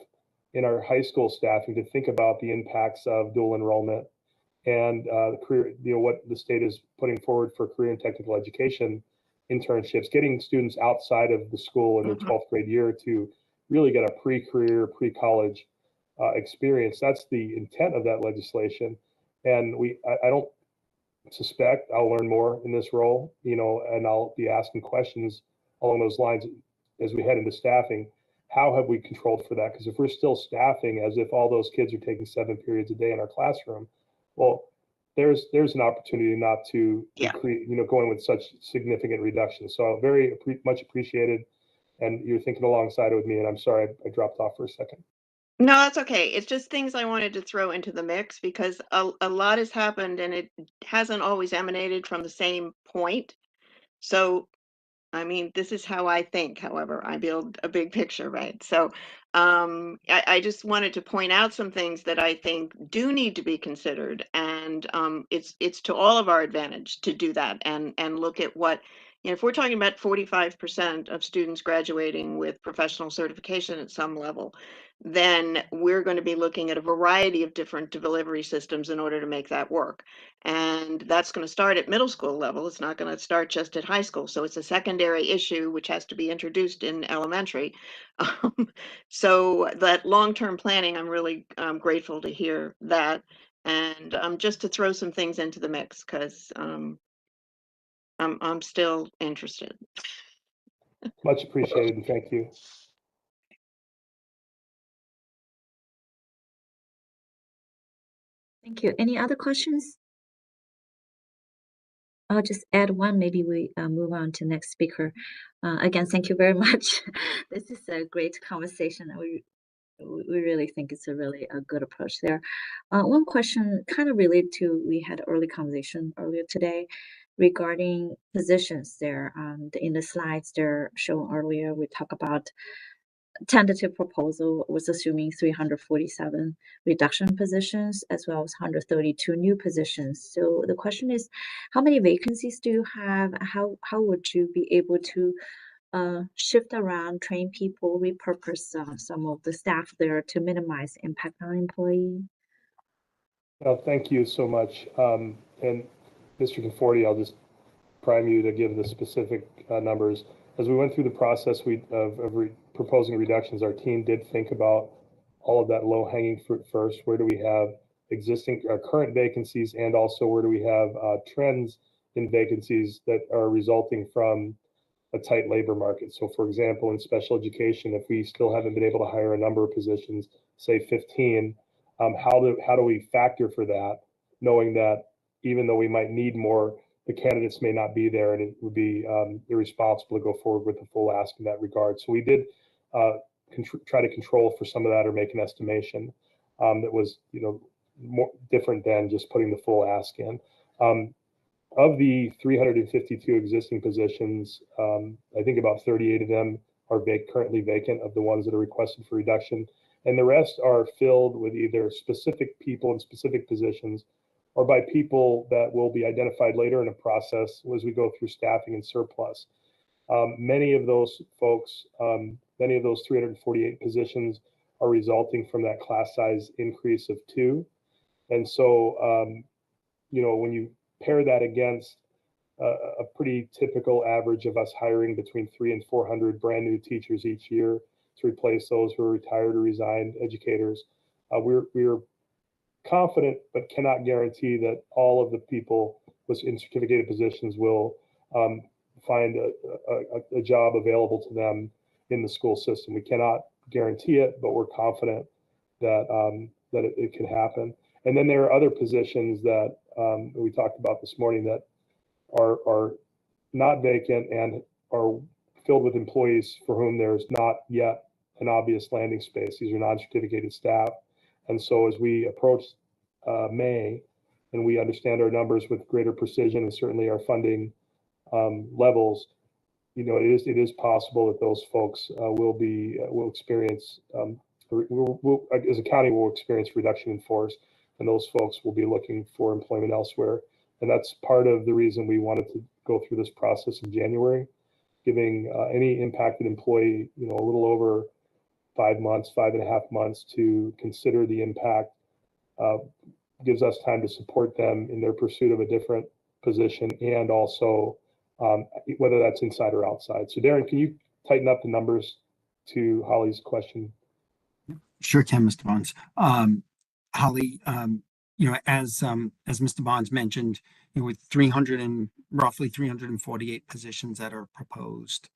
in our high school staffing to think about the impacts of dual enrollment and career, what the state is putting forward for career and technical education internships, getting students outside of the school in their 12th grade year to really get a pre-career, pre-college experience. That's the intent of that legislation. And I don't suspect I'll learn more in this role, and I'll be asking questions along those lines as we head into staffing. How have we controlled for that? Because if we're still staffing as if all those kids are taking 7 periods a day in our classroom, well, there's an opportunity not to create, going with such significant reductions. So very much appreciated, and you're thinking alongside with me. And I'm sorry I dropped off for a second. No, that's okay. It's just things I wanted to throw into the mix because a lot has happened and it hasn't always emanated from the same point. So, I mean, this is how I think, however, I build a big picture, right? So I just wanted to point out some things that I think do need to be considered. And it's to all of our advantage to do that and look at what, if we're talking about 45% of students graduating with professional certification at some level, then we're going to be looking at a variety of different delivery systems in order to make that work. And that's going to start at middle school level. It's not going to start just at high school. So it's a secondary issue which has to be introduced in elementary. So that long-term planning, I'm really grateful to hear that. And just to throw some things into the mix because I'm still interested. Much appreciated, and thank you. Thank you. Any other questions? I'll just add one, maybe we move on to next speaker. Again, thank you very much. This is a great conversation. We really think it's a good approach there. One question kind of related to, we had early conversation earlier today regarding positions there. In the slides they're shown earlier, we talk about tentative proposal was assuming 347 reduction positions as well as 132 new positions. So the question is, how many vacancies do you have? How would you be able to shift around, train people, repurpose some of the staff there to minimize impact on employee? Thank you so much. And Mr. Conforti, I'll just prime you to give the specific numbers. As we went through the process of proposing reductions, our team did think about all of that low-hanging fruit first. Where do we have existing current vacancies, and also where do we have trends in vacancies that are resulting from a tight labor market? So for example, in special education, if we still haven't been able to hire a number of positions, say 15, how do we factor for that, knowing that even though we might need more, the candidates may not be there, and it would be irresponsible to go forward with the full ask in that regard. So we did try to control for some of that, or make an estimation that was, more different than just putting the full ask in. Of the 352 existing positions, I think about 38 of them are currently vacant, of the ones that are requested for reduction. And the rest are filled with either specific people in specific positions, or by people that will be identified later in a process as we go through staffing and surplus. Many of those folks, many of those 348 positions are resulting from that class size increase of 2. And so, when you pair that against a pretty typical average of us hiring between 300 and 400 brand new teachers each year to replace those who are retired or resigned educators, we're confident but cannot guarantee that all of the people in certificated positions will find a job available to them in the school system. We cannot guarantee it, but we're confident that it can happen. And then there are other positions that we talked about this morning that are not vacant and are filled with employees for whom there's not yet an obvious landing space. These are non-certificated staff. And so as we approach May, and we understand our numbers with greater precision, and certainly our funding levels, it is possible that those folks will experience, as a county, will experience reduction in force, and those folks will be looking for employment elsewhere. And that's part of the reason we wanted to go through this process in January, giving any impacted employee, a little over 5 months, 5.5 months to consider the impact. Gives us time to support them in their pursuit of a different position, and also whether that's inside or outside. So Darren, can you tighten up the numbers to Holly's question? Sure can, Mr. Bonds. Holly, as Mr. Bonds mentioned, with roughly 348 positions that are proposed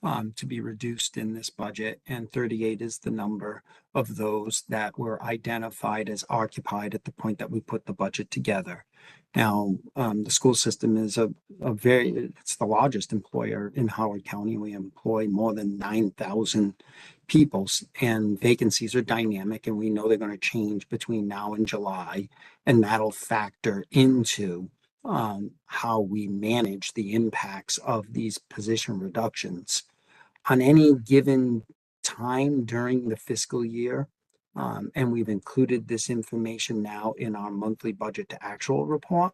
to be reduced in this budget, and 38 is the number of those that were identified as occupied at the point that we put the budget together. Now, the school system is it's the largest employer in Howard County. We employ more than 9,000 people, and vacancies are dynamic, and we know they're going to change between now and July, and that'll factor into how we manage the impacts of these position reductions. On any given time during the fiscal year, and we've included this information now in our monthly budget to actual report,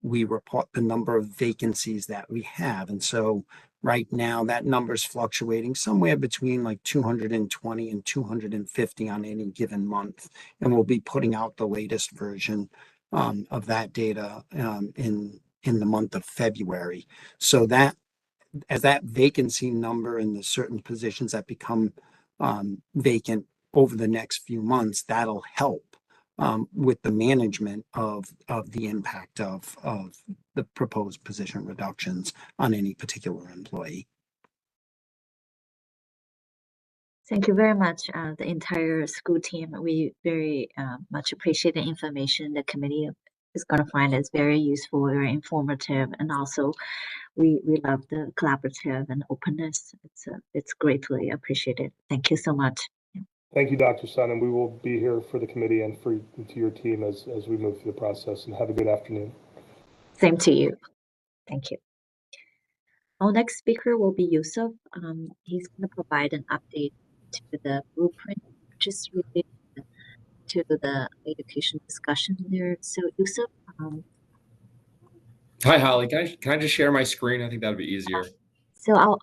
we report the number of vacancies that we have. And so right now that number is fluctuating somewhere between like 220 and 250 on any given month. And we'll be putting out the latest version of that data in the month of February. So that as that vacancy number in the certain positions that become vacant over the next few months, that'll help with the management of the impact of the proposed position reductions on any particular employee. Thank you very much, the entire school team. We very much appreciate the information the committee is going to find is very useful, very informative, and also we love the collaborative and openness. It's greatly appreciated. Thank you so much. Thank you, Dr. Sun, and we will be here for the committee and to your team as we move through the process. And have a good afternoon. Same to you. Thank you. Our next speaker will be Yusuf. He's going to provide an update to the blueprint, which is related to the education discussion there. So Yusuf. Hi, Holly. Can I just share my screen? I think that would be easier. So our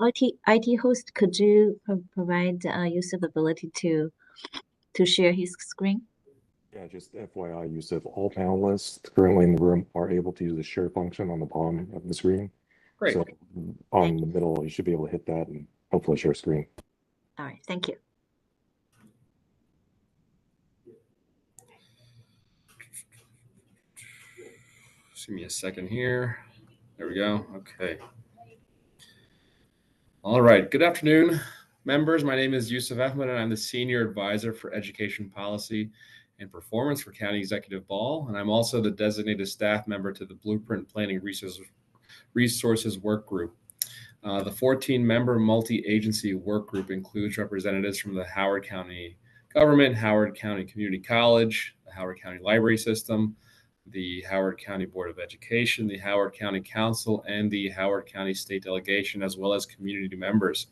IT host, could you provide Yusuf ability to share his screen? Yeah, just FYI, Yusuf, all panelists currently in the room are able to use the share function on the bottom of the screen. Great. So on the middle, you should be able to hit that and hopefully share screen. All right, thank you. Just give me a second here. There we go. Okay. All right. Good afternoon, members. My name is Yusuf Ahmed, and I'm the Senior Advisor for Education Policy and Performance for County Executive Ball. And I'm also the designated staff member to the Blueprint Planning Resources Work Group. The 14-member multi-agency work group includes representatives from the Howard County government, Howard County Community College, the Howard County Library System, the Howard County Board of Education, the Howard County Council, and the Howard County State Delegation, as well as community members.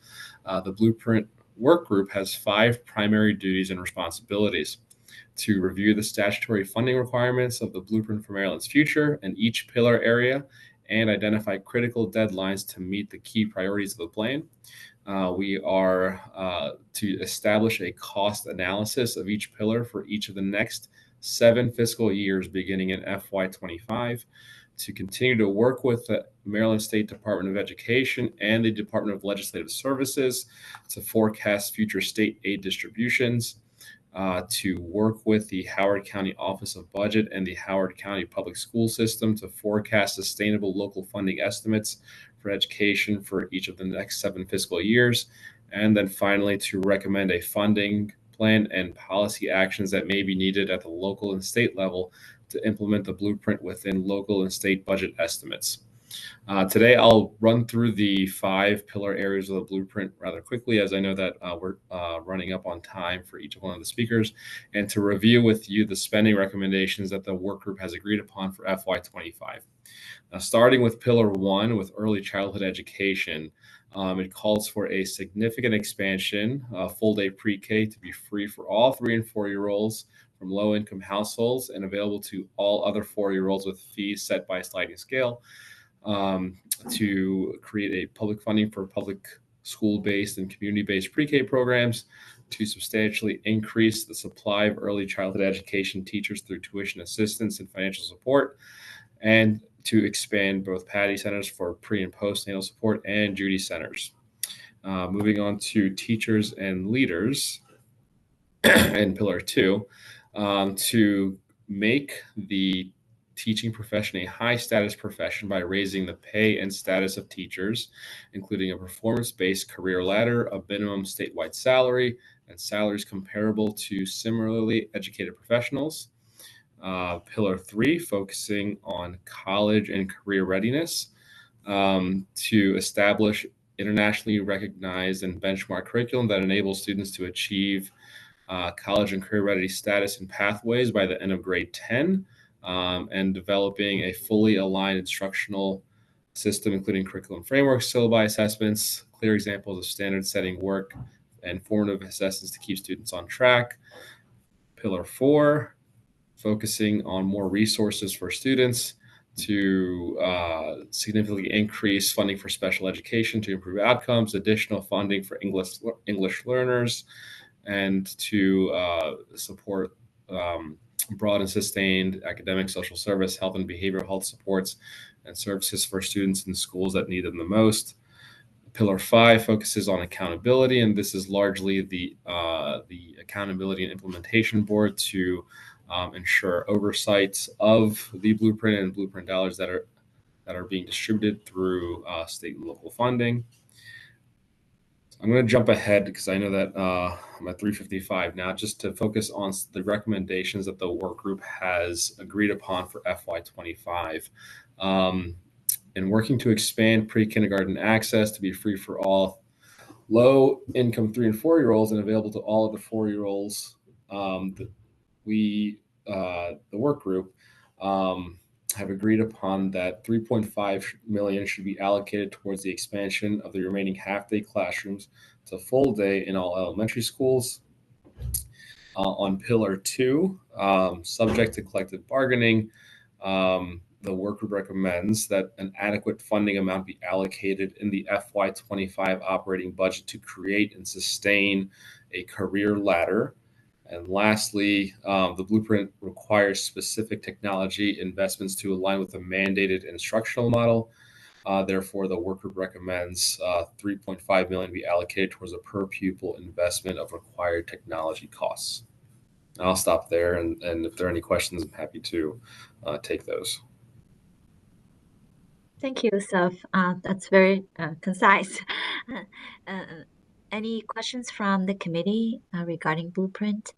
The Blueprint Work Group has 5 primary duties and responsibilities: to review the statutory funding requirements of the Blueprint for Maryland's Future in each pillar area and identify critical deadlines to meet the key priorities of the plan. We are to establish a cost analysis of each pillar for each of the next 7 fiscal years beginning in FY25, to continue to work with the Maryland State Department of Education and the Department of Legislative Services to forecast future state aid distributions, to work with the Howard County Office of Budget and the Howard County Public School System to forecast sustainable local funding estimates for education for each of the next 7 fiscal years, and then finally to recommend a funding plan and policy actions that may be needed at the local and state level to implement the blueprint within local and state budget estimates. Today, I'll run through the 5 pillar areas of the blueprint rather quickly, as I know that we're running up on time for each one of the speakers, and to review with you the spending recommendations that the work group has agreed upon for FY25. Now, starting with Pillar 1 with early childhood education, it calls for a significant expansion, full-day pre-K to be free for all 3- and 4-year-olds from low-income households and available to all other 4-year-olds with fees set by a sliding scale, to create a public funding for public school-based and community-based pre-K programs, to substantially increase the supply of early childhood education teachers through tuition assistance and financial support, and to expand both PADI centers for pre- and postnatal support and Judy centers. Moving on to teachers and leaders in Pillar 2, to make the teaching profession a high-status profession by raising the pay and status of teachers, including a performance-based career ladder, a minimum statewide salary, and salaries comparable to similarly educated professionals. Pillar 3, focusing on college and career readiness, to establish internationally recognized and benchmark curriculum that enables students to achieve college and career ready status and pathways by the end of grade 10, and developing a fully aligned instructional system, including curriculum frameworks, syllabi assessments, clear examples of standard setting work, and formative assessments to keep students on track. Pillar 4, focusing on more resources for students to significantly increase funding for special education to improve outcomes, additional funding for English learners, and to support broad and sustained academic, social service, health and behavioral health supports and services for students in schools that need them the most. Pillar 5 focuses on accountability, and this is largely the Accountability and Implementation Board to ensure oversight of the blueprint and blueprint dollars that are being distributed through state and local funding. I'm going to jump ahead because I know that I'm at 3:55 now, just to focus on the recommendations that the work group has agreed upon for FY25. In working to expand pre-kindergarten access to be free for all low-income 3- and 4-year-olds and available to all of the 4-year-olds, the work group have agreed upon that $3.5 million should be allocated towards the expansion of the remaining half-day classrooms to full day in all elementary schools. On Pillar 2, subject to collective bargaining, the work group recommends that an adequate funding amount be allocated in the FY25 operating budget to create and sustain a career ladder. And lastly, the blueprint requires specific technology investments to align with the mandated instructional model. Therefore, the work group recommends $3.5 million be allocated towards a per pupil investment of required technology costs. I'll stop there, and if there are any questions, I'm happy to take those. Thank you, Seth. That's very concise. Any questions from the committee regarding blueprint?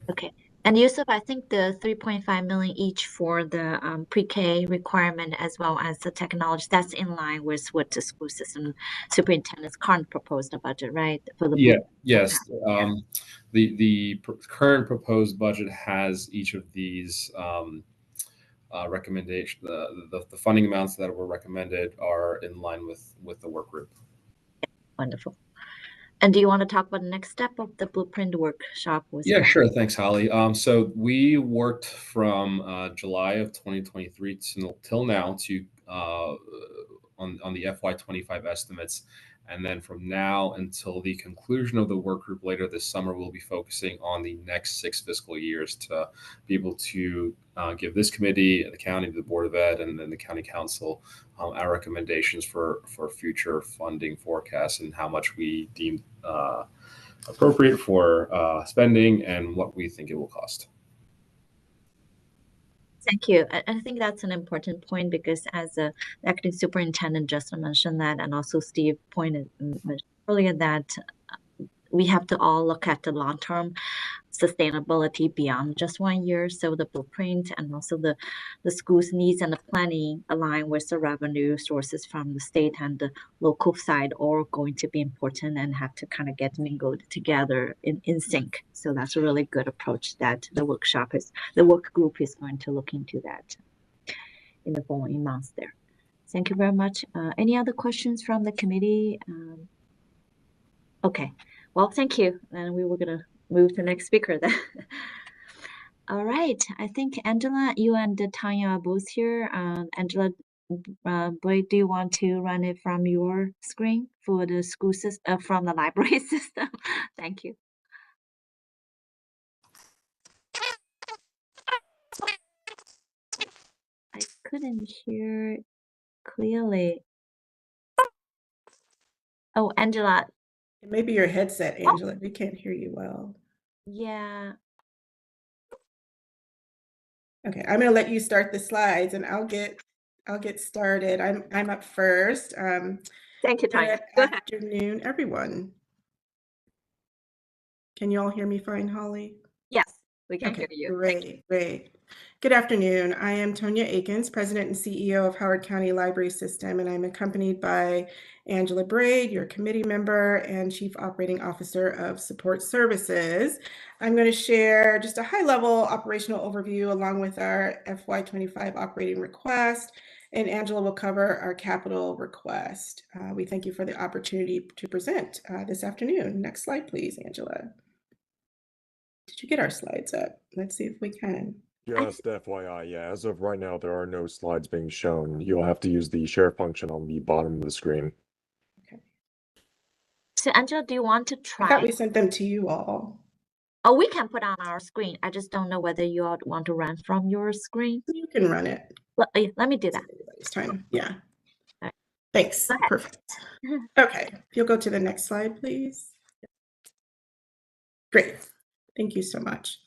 Okay. And Yusuf, I think the 3.5 million each for the pre-K requirement as well as the technology, that's in line with what the school system superintendent's current proposed budget, right? For the yes. The current proposed budget has each of these recommendations. The funding amounts that were recommended are in line with the work group. Wonderful. And do you want to talk about the next step of the blueprint workshop? Yeah, sure. Thanks, Holly. So we worked from July of 2023 till now to on the FY25 estimates. And then from now until the conclusion of the work group later this summer, we'll be focusing on the next 6 fiscal years to be able to give this committee, the county, the Board of Ed, and then the county council our recommendations for future funding forecasts and how much we deem appropriate for spending and what we think it will cost. Thank you. I think that's an important point because as the acting superintendent just mentioned that, and also Steve pointed earlier that we have to all look at the long-term sustainability beyond just 1 year. So the blueprint and also the school's needs and the planning align with the revenue sources from the state and the local side, all going to be important and have to kind of get mingled together in sync. So that's a really good approach that the work group is going to look into that in the following months there. Thank you very much. Any other questions from the committee? Okay. Well, thank you. And we were going to move to the next speaker then. All right. I think Angela, you and Tanya are both here. Angela, Boyd, do you want to run it from your screen for the school system, from the library system? Thank you. I couldn't hear clearly. Oh, Angela. It may be your headset, Angela. We can't hear you well. Yeah. Okay, I'm gonna let you start the slides, and I'll get started. I'm up first. Thank you, Tanya. Good afternoon, everyone. Can you all hear me fine, Holly? Yes, we can hear you. Great. Good afternoon. I am Tonya Akins, President and CEO of Howard County Library System, and I'm accompanied by Angela Braid, your committee member and Chief Operating Officer of Support Services. I'm going to share just a high-level operational overview along with our FY25 operating request, and Angela will cover our capital request. We thank you for the opportunity to present this afternoon. Next slide, please, Angela. Did you get our slides up? Let's see if we can. Just FYI, yeah, as of right now, there are no slides being shown. You'll have to use the share function on the bottom of the screen. Okay. So Angela, do you want to try? I thought we sent them to you all. Oh, we can put on our screen. I just don't know whether you all want to run from your screen. You can run it. Let me do that. Everybody's time. Yeah. Right. Thanks. Perfect. Okay. If you'll go to the next slide, please. Great. Thank you so much.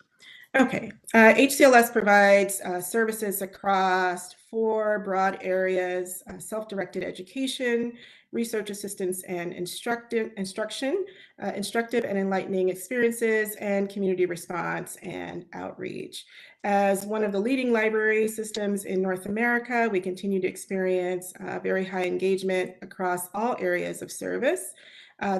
Okay, HCLS provides services across 4 broad areas: self-directed education, research assistance and instructive and enlightening experiences, and community response and outreach. As one of the leading library systems in North America, we continue to experience very high engagement across all areas of service.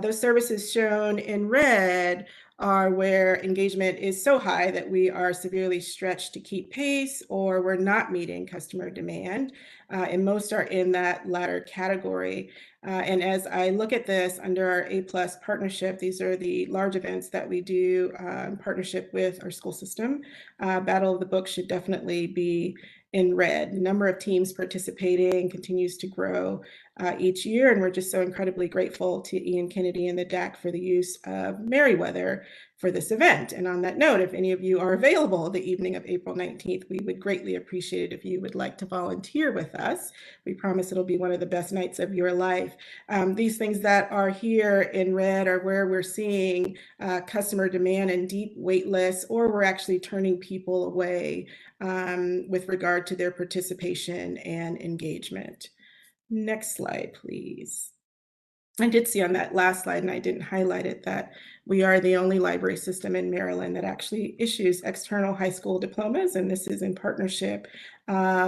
Those services shown in red are where engagement is so high that we are severely stretched to keep pace, or we're not meeting customer demand. And most are in that latter category. And as I look at this under our A+ partnership, these are the large events that we do in partnership with our school system. Battle of the Book should definitely be in red. The number of teams participating continues to grow each year, and we're just so incredibly grateful to Ian Kennedy and the DAC for the use of Merriweather for this event. And on that note, if any of you are available the evening of April 19th, we would greatly appreciate it if you would like to volunteer with us. We promise it'll be one of the best nights of your life. These things that are here in red are where we're seeing customer demand and deep wait lists, or we're actually turning people away with regard to their participation and engagement. Next slide, please. I did see on that last slide, and I didn't highlight it, that we are the only library system in Maryland that actually issues external high school diplomas, and this is in partnership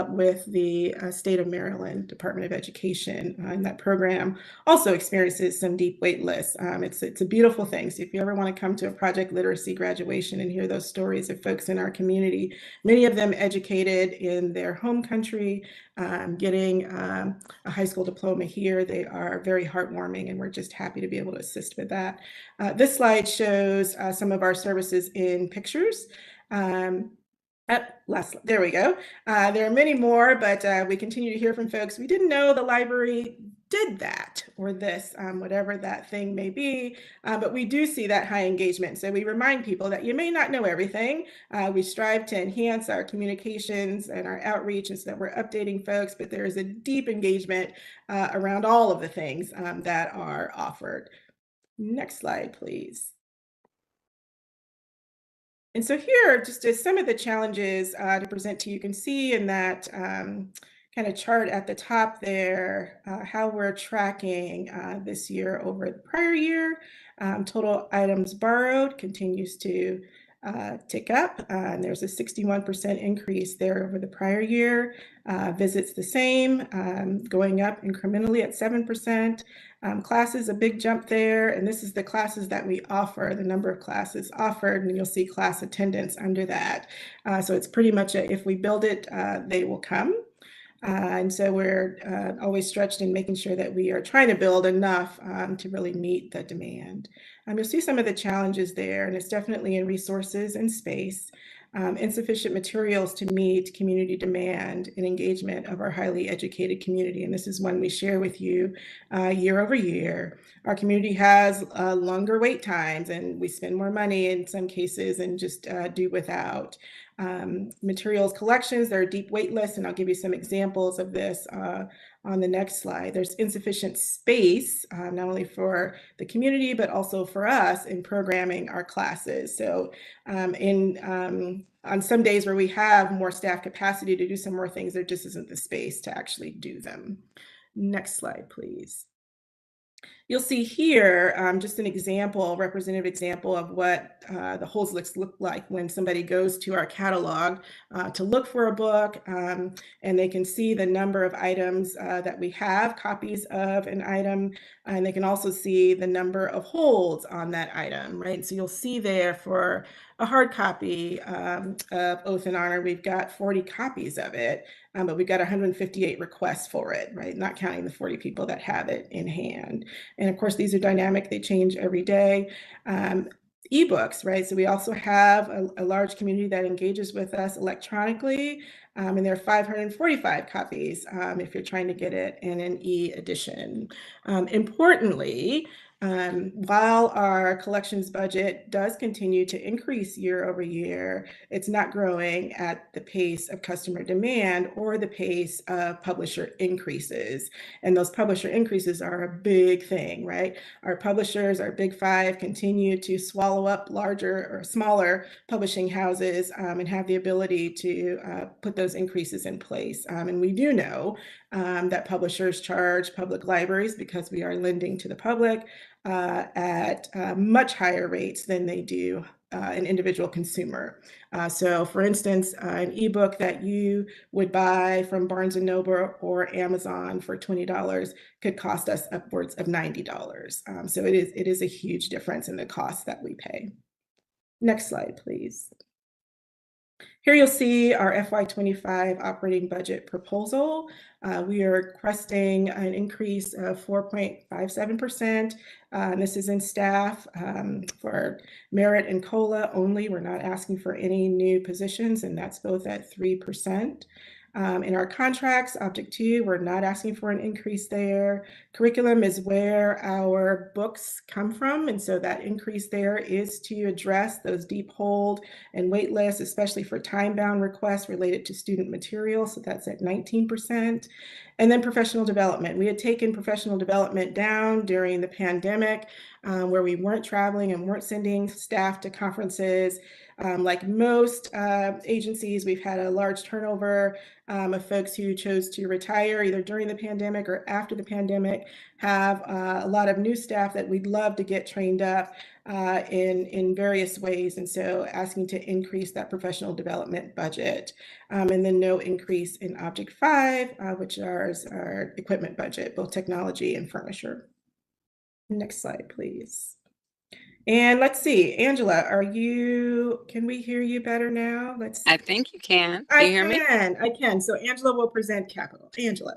with the state of Maryland Department of Education. And that program also experiences some deep wait lists. It's a beautiful thing. So if you ever want to come to a project literacy graduation and hear those stories of folks in our community, many of them educated in their home country, getting a high school diploma here, they are very heartwarming, and we're just happy to be able to assist with that. This slide shows some of our services in pictures. There we go. There are many more, but we continue to hear from folks. We didn't know the library did that or this, whatever that thing may be, but we do see that high engagement. So we remind people that you may not know everything. We strive to enhance our communications and our outreach, and so that we're updating folks, but there is a deep engagement around all of the things that are offered. Next slide, please. And so here, just as some of the challenges to present to you, can see in that kind of chart at the top there, how we're tracking this year over the prior year. Total items borrowed continues to tick up, and there's a 61% increase there over the prior year. Visits the same, going up incrementally at 7%. Classes, a big jump there, and this is the classes that we offer, the number of classes offered, and you'll see class attendance under that. So it's pretty much if we build it, they will come. And so we're always stretched in making sure that we are trying to build enough to really meet the demand. You'll see some of the challenges there, and it's definitely in resources and space. Insufficient materials to meet community demand and engagement of our highly educated community. And this is one we share with you year over year. Our community has longer wait times, and we spend more money in some cases and just do without. Materials collections, there are deep wait lists, and I'll give you some examples of this on the next slide. There's insufficient space, not only for the community, but also for us in programming our classes. So on some days where we have more staff capacity to do some more things, there just isn't the space to actually do them. Next slide, please. You'll see here just an example, representative example of what the holds lists look like when somebody goes to our catalog to look for a book, and they can see the number of items that we have, copies of an item, and they can also see the number of holds on that item, right? So you'll see there for a hard copy of Oath and Honor, we've got 40 copies of it, but we've got 158 requests for it, right? Not counting the 40 people that have it in hand. And of course, these are dynamic, they change every day. Ebooks, right? So we also have a large community that engages with us electronically, and there are 545 copies if you're trying to get it in an e-edition. Importantly, while our collections budget does continue to increase year over year, it's not growing at the pace of customer demand or the pace of publisher increases. And those publisher increases are a big thing, right? Our publishers, our big five, continue to swallow up larger or smaller publishing houses and have the ability to put those increases in place. And we do know that publishers charge public libraries, because we are lending to the public, at much higher rates than they do an individual consumer. So for instance, an ebook that you would buy from Barnes & Noble or Amazon for $20 could cost us upwards of $90. So it is a huge difference in the cost that we pay. Next slide, please. Here you'll see our FY25 operating budget proposal. We are requesting an increase of 4.57%. This is in staff for merit and COLA only. We're not asking for any new positions, and that's both at 3%. In our contracts, Object 2, we're not asking for an increase there. Curriculum is where our books come from, and so that increase there is to address those deep hold and wait lists, especially for time-bound requests related to student material, so that's at 19%. And then professional development. We had taken professional development down during the pandemic, where we weren't traveling and weren't sending staff to conferences. Like most agencies, we've had a large turnover of folks who chose to retire either during the pandemic or after the pandemic, have a lot of new staff that we'd love to get trained up in various ways. And so asking to increase that professional development budget. And then no increase in Object 5, which is our equipment budget, both technology and furniture. Next slide, please. And let's see, Angela, can we hear you better now? I think you can. Can you hear me? I can. So Angela will present capital. Angela.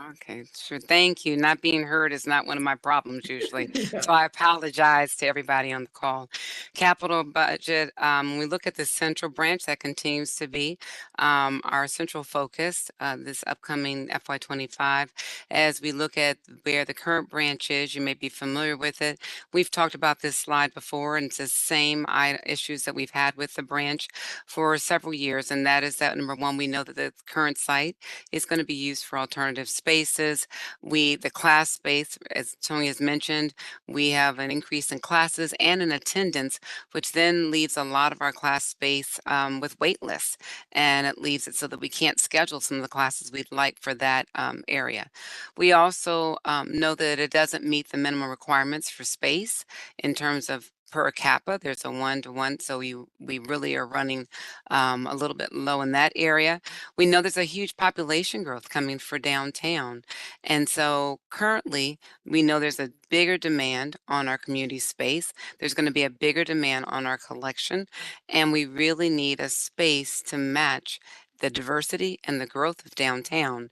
Okay, sure. Thank you. Not being heard is not one of my problems usually. No. So I apologize to everybody on the call. Capital budget, we look at the central branch, that continues to be our central focus this upcoming FY25. As we look at where the current branch is, you may be familiar with it. We've talked about this slide before, and it's the same issues that we've had with the branch for several years. And that is that, number one, we know that the current site is going to be used for alternative spaces. The class space, as Tony has mentioned, we have an increase in classes and in attendance, which then leaves a lot of our class space with wait lists, and it leaves it so that we can't schedule some of the classes we'd like for that area. We also know that it doesn't meet the minimum requirements for space in terms of per capita. There's a 1-to-1, so we really are running a little bit low in that area. We know there's a huge population growth coming for downtown. And so currently, we know there's a bigger demand on our community space. There's going to be a bigger demand on our collection, and we really need a space to match the diversity and the growth of downtown.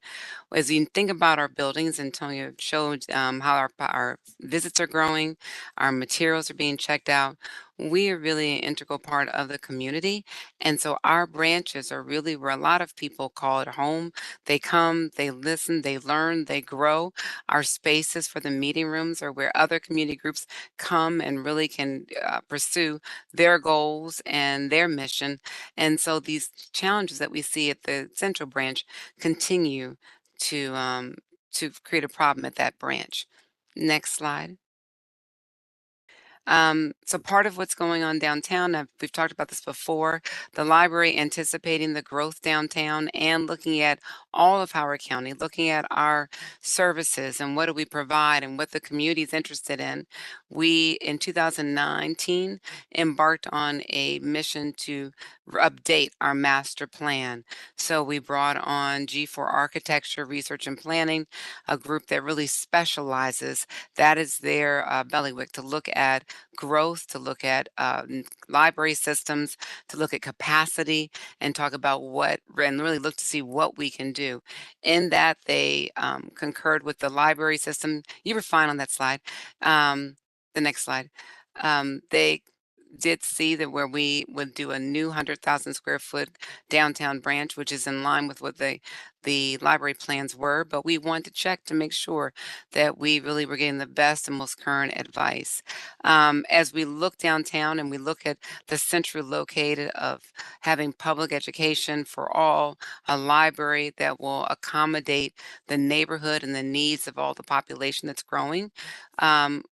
As you think about our buildings, Antonio showed how our visits are growing, our materials are being checked out. We are really an integral part of the community. And so our branches are really where a lot of people call it home. They come, they listen, they learn, they grow. Our spaces for the meeting rooms are where other community groups come and really can pursue their goals and their mission. And so these challenges that we see at the central branch continue to create a problem at that branch. Next slide. So part of what's going on downtown, we've talked about this before, the library anticipating the growth downtown and looking at all of Howard County, looking at our services and what do we provide and what the community is interested in. We, in 2019, embarked on a mission to update our master plan. So we brought on G4 Architecture, Research and Planning, a group that really specializes. That is their bailiwick to look at growth, to look at library systems, to look at capacity and talk about and really look to see what we can do. In that, they concurred with the library system. You were fine on that slide. The next slide. They did see that where we would do a new 100,000 square foot downtown branch, which is in line with what the library plans were, but we wanted to check to make sure that we really were getting the best and most current advice. As we look downtown and we look at the centrally located of having public education for all, a library that will accommodate the neighborhood and the needs of all the population that's growing,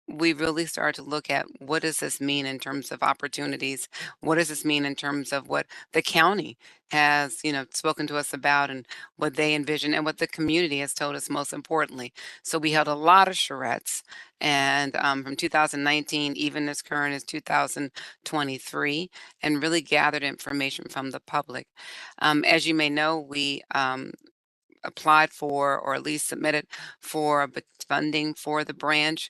we really started to look at what does this mean in terms of opportunities? What does this mean in terms of what the county has, spoken to us about and what they envision and what the community has told us most importantly. So we held a lot of charrettes, and from 2019, even as current as 2023, and really gathered information from the public. As you may know, we applied for, or at least submitted for funding for the branch.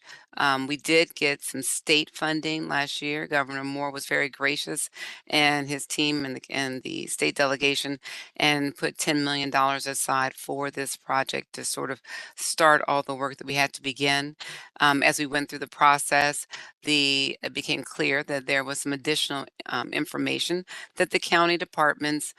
We did get some state funding last year. Governor Moore was very gracious, and his team and the state delegation, and put $10 million aside for this project to sort of start all the work that we had to begin. As we went through the process, it became clear that there was some additional information that the county departments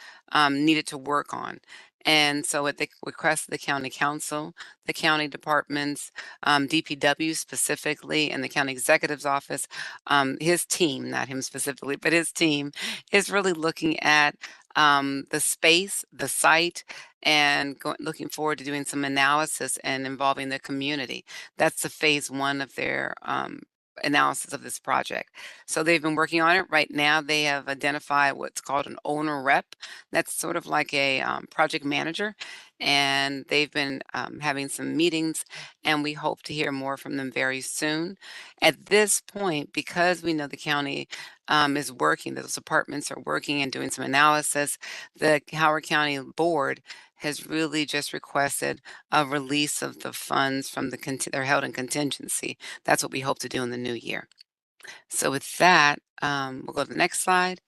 needed to work on. And so at the request of the county council, the county departments, DPW specifically, and the county executive's office, his team, not him specifically, but his team is really looking at the space, the site, and looking forward to doing some analysis and involving the community. That's the phase 1 of their analysis of this project. So they've been working on it. Right now, they have identified what's called an owner rep. That's sort of like a project manager. And they've been having some meetings, and we hope to hear more from them very soon. At this point, because we know the county is working, those departments are working and doing some analysis, the Howard County Board has really just requested a release of the funds from they're held in contingency. That's what we hope to do in the new year. So with that, we'll go to the next slide.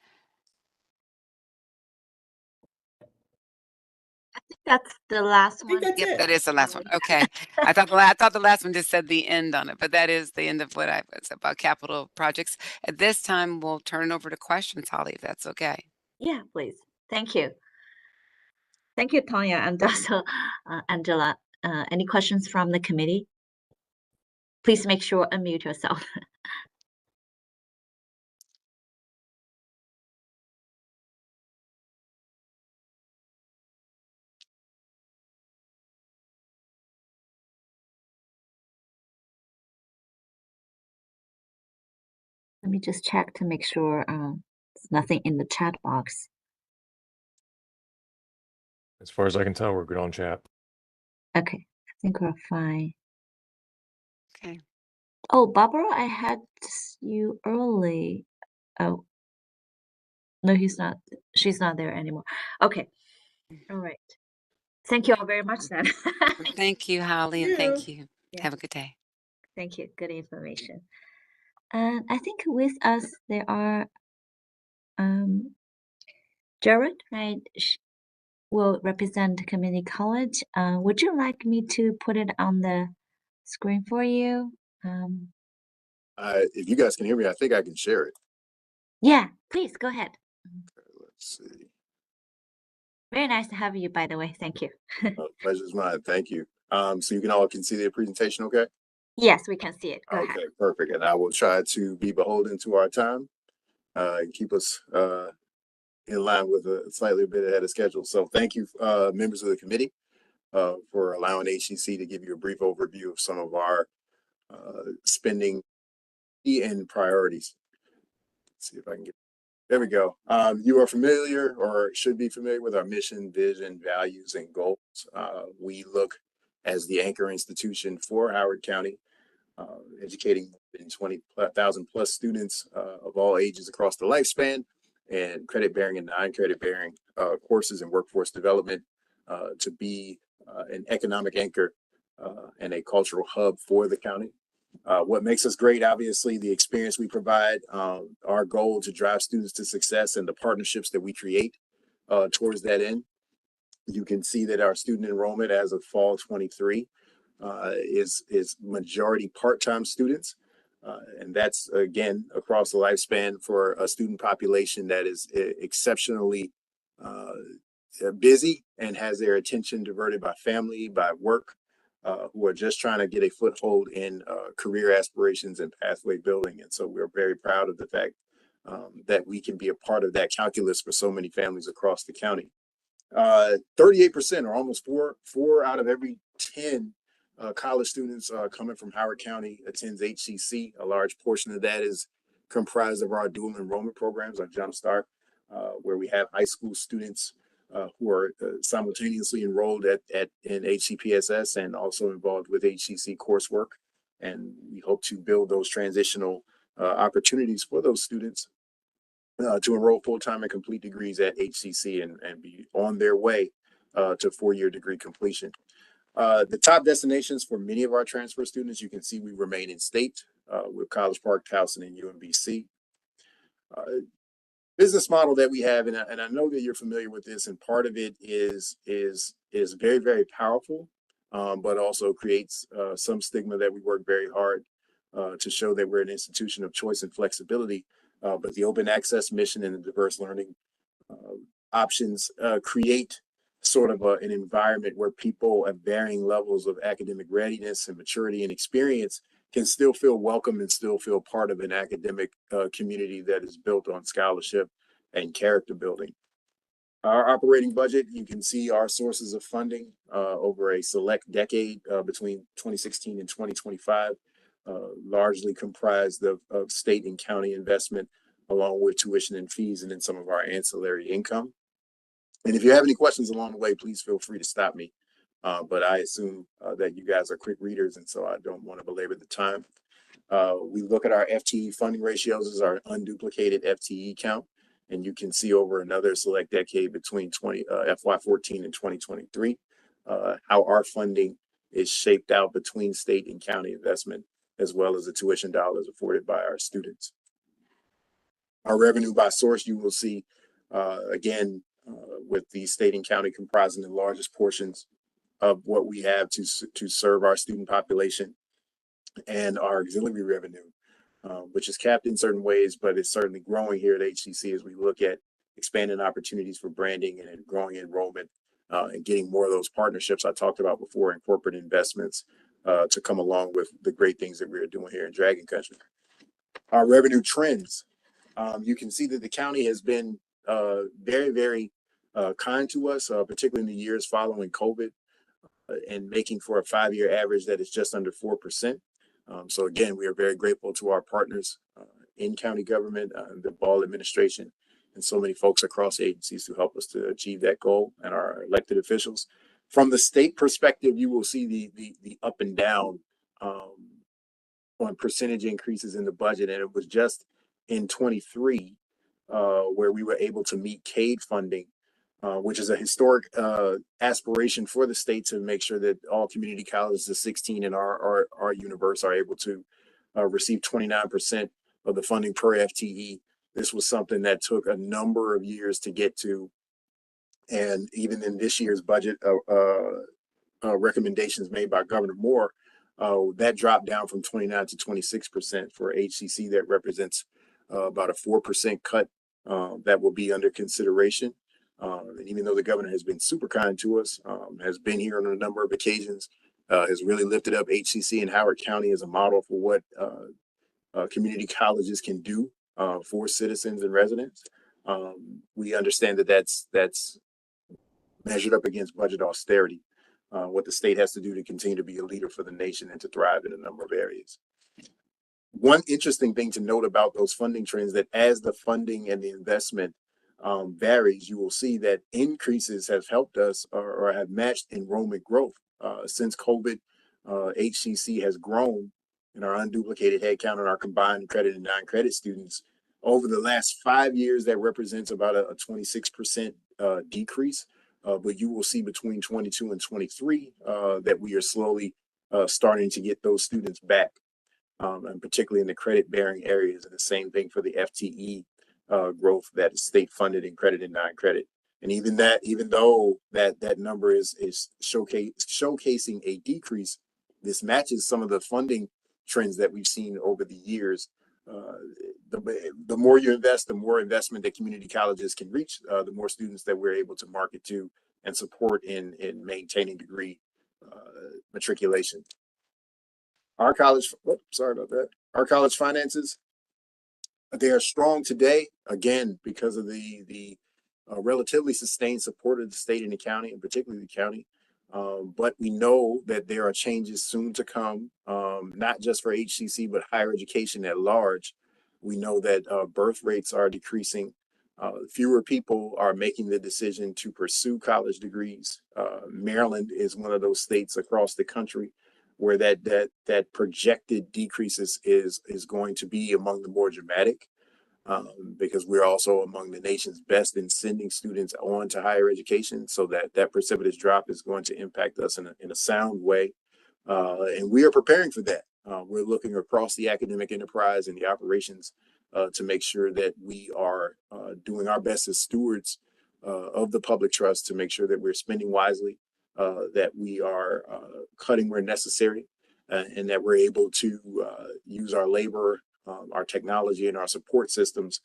That's the last I think one. that's Yep, it. that is the last one. Okay. I thought the last one just said the end on it, but that is the end of what I was about capital projects. At this time, we'll turn it over to questions, Holly, if that's okay. Yeah, please. Thank you. Thank you, Tanya, and also Angela. Any questions from the committee? Please make sure unmute yourself. Let me just check to make sure there's nothing in the chat box. As far as I can tell, we're good on chat. Okay, I think we're fine. Okay. Oh, Barbara, I had you early. Oh, no, she's not there anymore. Okay, all right. Thank you all very much then. Thank you, Holly, and thank you. Yeah. Have a good day. Thank you. Good information. And I think with us there are Jared, right? Will represent community college. Would you like me to put it on the screen for you? If you guys can hear me, I think I can share it. Yeah, please go ahead. Let's see. Very nice to have you, by the way. Thank you. Pleasure's mine. Thank you. So you all can see the presentation, okay? Yes, we can see it. Go Okay, ahead. perfect. And I will try to be beholden to our time and keep us in line with a slightly bit ahead of schedule. So thank you, members of the committee, for allowing HCC to give you a brief overview of some of our spending and priorities. Let's see if I can get. There we go. You are familiar or should be familiar with our mission, vision, values, and goals. We look as the anchor institution for Howard County, educating 20,000 plus students of all ages across the lifespan, and credit-bearing and non-credit-bearing courses in workforce development to be an economic anchor and a cultural hub for the county. What makes us great, obviously, the experience we provide, our goal to drive students to success, and the partnerships that we create towards that end. You can see that our student enrollment as of fall 23 is majority part-time students. And that's, again, across the lifespan for a student population that is exceptionally busy and has their attention diverted by family, by work, who are just trying to get a foothold in career aspirations and pathway building. And so we're very proud of the fact that we can be a part of that calculus for so many families across the county. 38%, or almost four out of every 10 college students coming from Howard County attends HCC. A large portion of that is comprised of our dual enrollment programs, our Jumpstart, where we have high school students who are simultaneously enrolled in HCPSS and also involved with HCC coursework. And we hope to build those transitional opportunities for those students to enroll full-time and complete degrees at HCC and be on their way to 4-year degree completion. The top destinations for many of our transfer students, you can see we remain in state with College Park, Towson, and UMBC. Business model that we have, and I know that you're familiar with this, and part of it is very, very powerful, but also creates some stigma that we work very hard to show that we're an institution of choice and flexibility. But the open access mission and the diverse learning options create sort of an environment where people at varying levels of academic readiness and maturity and experience can still feel welcome and still feel part of an academic community that is built on scholarship and character building. Our operating budget, you can see our sources of funding over a select decade between 2016 and 2025, largely comprised of state and county investment, along with tuition and fees, and then some of our ancillary income. And if you have any questions along the way, please feel free to stop me. But I assume that you guys are quick readers, and so I don't want to belabor the time. We look at our FTE funding ratios as our unduplicated FTE count, and you can see over another select decade between FY14 and 2023, how our funding is shaped out between state and county investment, as well as the tuition dollars afforded by our students. Our revenue by source, you will see, again, with the state and county comprising the largest portions of what we have to serve our student population, and our auxiliary revenue, which is capped in certain ways, but it's certainly growing here at HCC as we look at expanding opportunities for branding and growing enrollment and getting more of those partnerships I talked about before and corporate investments to come along with the great things that we're doing here in Dragon Country. Our revenue trends, you can see that the county has been very, very kind to us, particularly in the years following COVID, and making for a 5-year average that is just under 4%. So again, we are very grateful to our partners in county government, the Ball administration, and so many folks across agencies who help us to achieve that goal, and our elected officials. From the state perspective, you will see the up and down on percentage increases in the budget, and it was just in 23 where we were able to meet CADE funding, which is a historic aspiration for the state to make sure that all community colleges of 16 in our universe are able to receive 29% of the funding per FTE. This was something that took a number of years to get to. And even in this year's budget recommendations made by Governor Moore, that dropped down from 29 to 26% for HCC. That represents about a 4% cut that will be under consideration. And even though the governor has been super kind to us, has been here on a number of occasions, has really lifted up HCC and Howard County as a model for what community colleges can do for citizens and residents. We understand that that's measured up against budget austerity, what the state has to do to continue to be a leader for the nation and to thrive in a number of areas. One interesting thing to note about those funding trends, that as the funding and the investment varies, you will see that increases have helped us or have matched enrollment growth. Since COVID, HCC has grown in our unduplicated headcount and our combined credit and non-credit students. Over the last 5 years, that represents about a 26% decrease. But you will see between 22 and 23 that we are slowly starting to get those students back, and particularly in the credit-bearing areas. And the same thing for the FTE growth that is state funded in credit and non-credit. And even though that number is showcasing a decrease, this matches some of the funding trends that we've seen over the years. The more you invest, the more investment that community colleges can reach, the more students that we're able to market to and support in maintaining degree matriculation. Our college, our college finances, they are strong today, again, because of the relatively sustained support of the state and the county, and particularly the county. But we know that there are changes soon to come, not just for HCC, but higher education at large. We know that birth rates are decreasing. Fewer people are making the decision to pursue college degrees. Maryland is one of those states across the country where that projected decreases is going to be among the more dramatic. because we're also among the nation's best in sending students on to higher education. So that precipitous drop is going to impact us in a sound way. And we are preparing for that. We're looking across the academic enterprise and the operations to make sure that we are doing our best as stewards of the public trust to make sure that we're spending wisely, that we are cutting where necessary, and that we're able to use our labor, our technology, and our support systems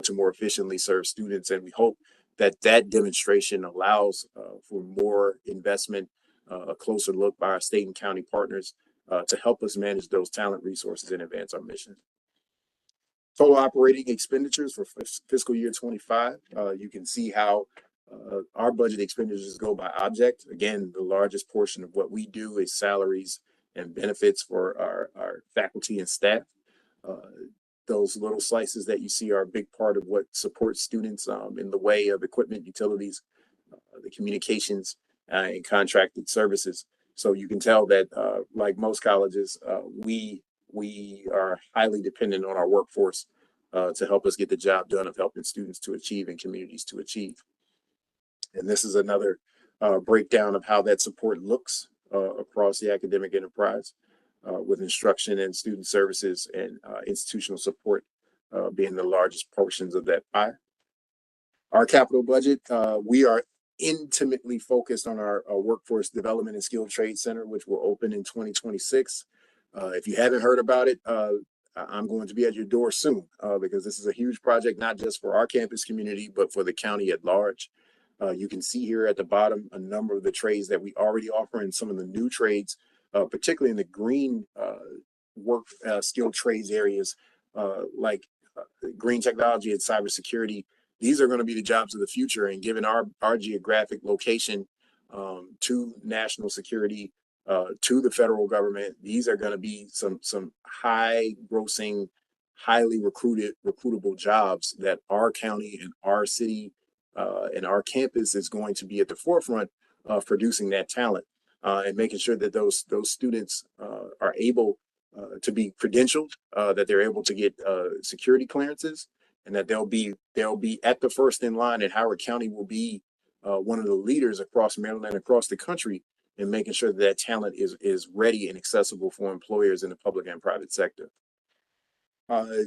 to more efficiently serve students. And we hope that that demonstration allows for more investment, a closer look by our state and county partners to help us manage those talent resources and advance our mission. Total operating expenditures for fiscal year 25. You can see how our budget expenditures go by object. Again, the largest portion of what we do is salaries and benefits for our faculty and staff. Those little slices that you see are a big part of what supports students in the way of equipment, utilities, the communications, and contracted services. So you can tell that, like most colleges, we are highly dependent on our workforce to help us get the job done of helping students to achieve and communities to achieve. And this is another breakdown of how that support looks across the academic enterprise, with instruction and student services and institutional support being the largest portions of that pie. Our capital budget, we are intimately focused on our Workforce Development and Skilled Trade Center, which will open in 2026. If you haven't heard about it, I'm going to be at your door soon because this is a huge project, not just for our campus community, but for the county at large. You can see here at the bottom a number of the trades that we already offer and some of the new trades, particularly in the green work skilled trades areas like green technology and cybersecurity. These are going to be the jobs of the future, and given our geographic location to national security, to the federal government, these are going to be some high grossing, highly recruitable jobs that our county and our city and our campus is going to be at the forefront of producing that talent and making sure that those students are able to be credentialed, that they're able to get security clearances, and that they'll be at the first in line, and Howard County will be one of the leaders across Maryland and across the country in making sure that talent is ready and accessible for employers in the public and private sector.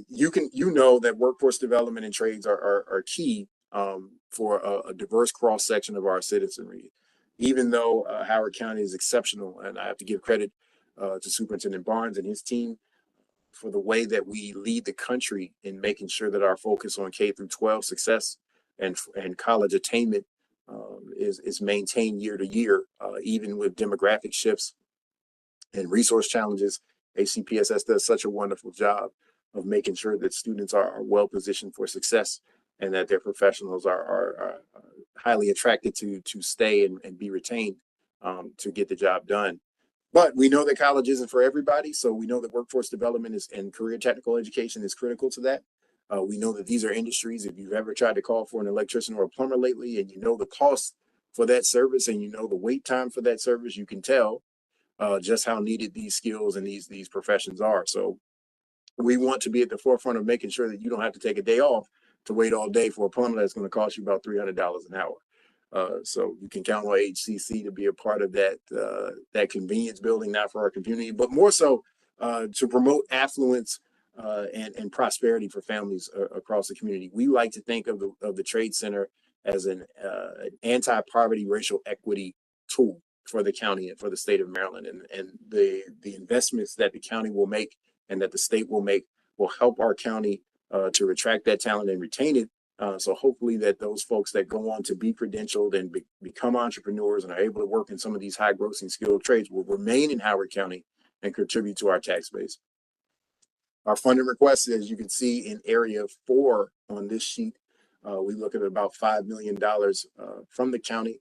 You know that workforce development and trades are key for a diverse cross section of our citizenry. Even though Howard County is exceptional, and I have to give credit to Superintendent Barnes and his team for the way that we lead the country in making sure that our focus on K through 12 success and college attainment is maintained year to year, even with demographic shifts and resource challenges. ACPSS does such a wonderful job of making sure that students are well positioned for success and that their professionals are highly attracted to stay and be retained to get the job done. But we know that college isn't for everybody, so we know that workforce development and career technical education is critical to that. We know that these are industries. If you've ever tried to call for an electrician or a plumber lately, and you know the cost for that service, and you know the wait time for that service, you can tell just how needed these skills and these professions are. So we want to be at the forefront of making sure that you don't have to take a day off to wait all day for a plumber that's going to cost you about $300 an hour. So you can count on HCC to be a part of that convenience building, not for our community, but more so to promote affluence and prosperity for families across the community. We like to think of the Trade Center as an anti-poverty racial equity tool for the county and for the state of Maryland. And the investments that the county will make and that the state will make will help our county to attract that talent and retain it. So hopefully that those folks that go on to be credentialed and become entrepreneurs and are able to work in some of these high grossing skilled trades will remain in Howard County and contribute to our tax base. Our funding requests, as you can see in area 4 on this sheet, we look at about $5 million from the county.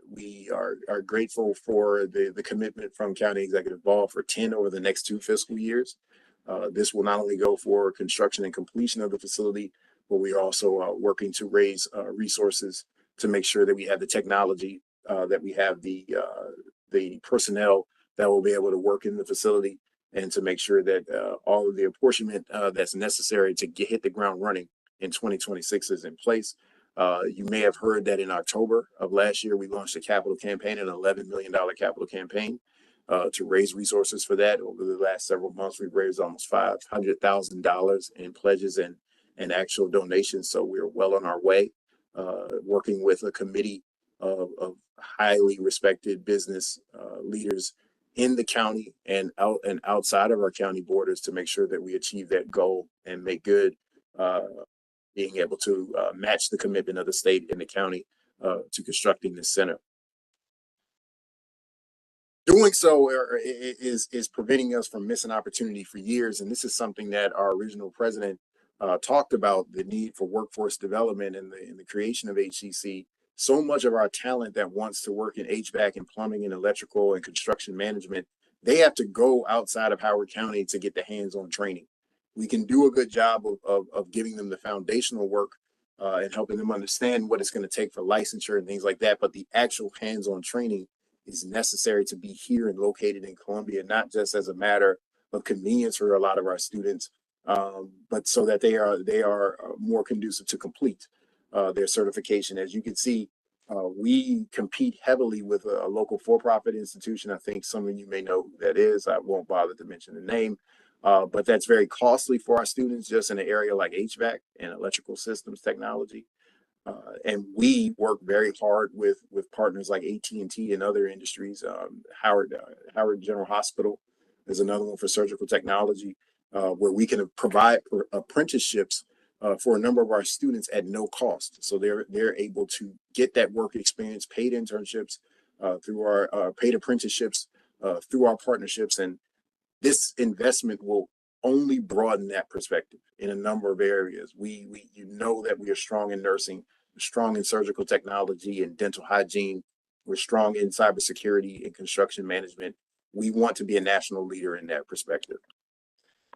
We are grateful for the commitment from County Executive Ball for 10 over the next 2 fiscal years. This will not only go for construction and completion of the facility, but we are also working to raise resources to make sure that we have the technology, that we have the personnel that will be able to work in the facility, and to make sure that all of the apportionment that's necessary to hit the ground running in 2026 is in place. You may have heard that in October of last year, we launched a capital campaign, an $11 million capital campaign to raise resources for that. Over the last several months, we've raised almost $500,000 in pledges and actual donations. So we're well on our way, working with a committee of highly respected business leaders in the county and outside of our county borders to make sure that we achieve that goal and make good being able to match the commitment of the state and the county to constructing this center. Doing so is preventing us from missing opportunity for years. And this is something that our original president talked about, the need for workforce development and the creation of HCC. So much of our talent that wants to work in HVAC and plumbing and electrical and construction management, they have to go outside of Howard County to get the hands-on training. We can do a good job of giving them the foundational work and helping them understand what it's going to take for licensure and things like that. But the actual hands-on training is necessary to be here and located in Columbia, not just as a matter of convenience for a lot of our students, but so that they are more conducive to complete their certification. As you can see, we compete heavily with a local for-profit institution. I think some of you may know who that is. I won't bother to mention the name, but that's very costly for our students just in an area like HVAC and electrical systems technology. And we work very hard with partners like AT&T and other industries. Howard General Hospital is another one for surgical technology, where we can provide apprenticeships for a number of our students at no cost. So they're able to get that work experience, paid internships through our paid apprenticeships through our partnerships. And this investment will only broaden that perspective in a number of areas. You know that we are strong in nursing, strong in surgical technology and dental hygiene. We're strong in cybersecurity and construction management. We want to be a national leader in that perspective.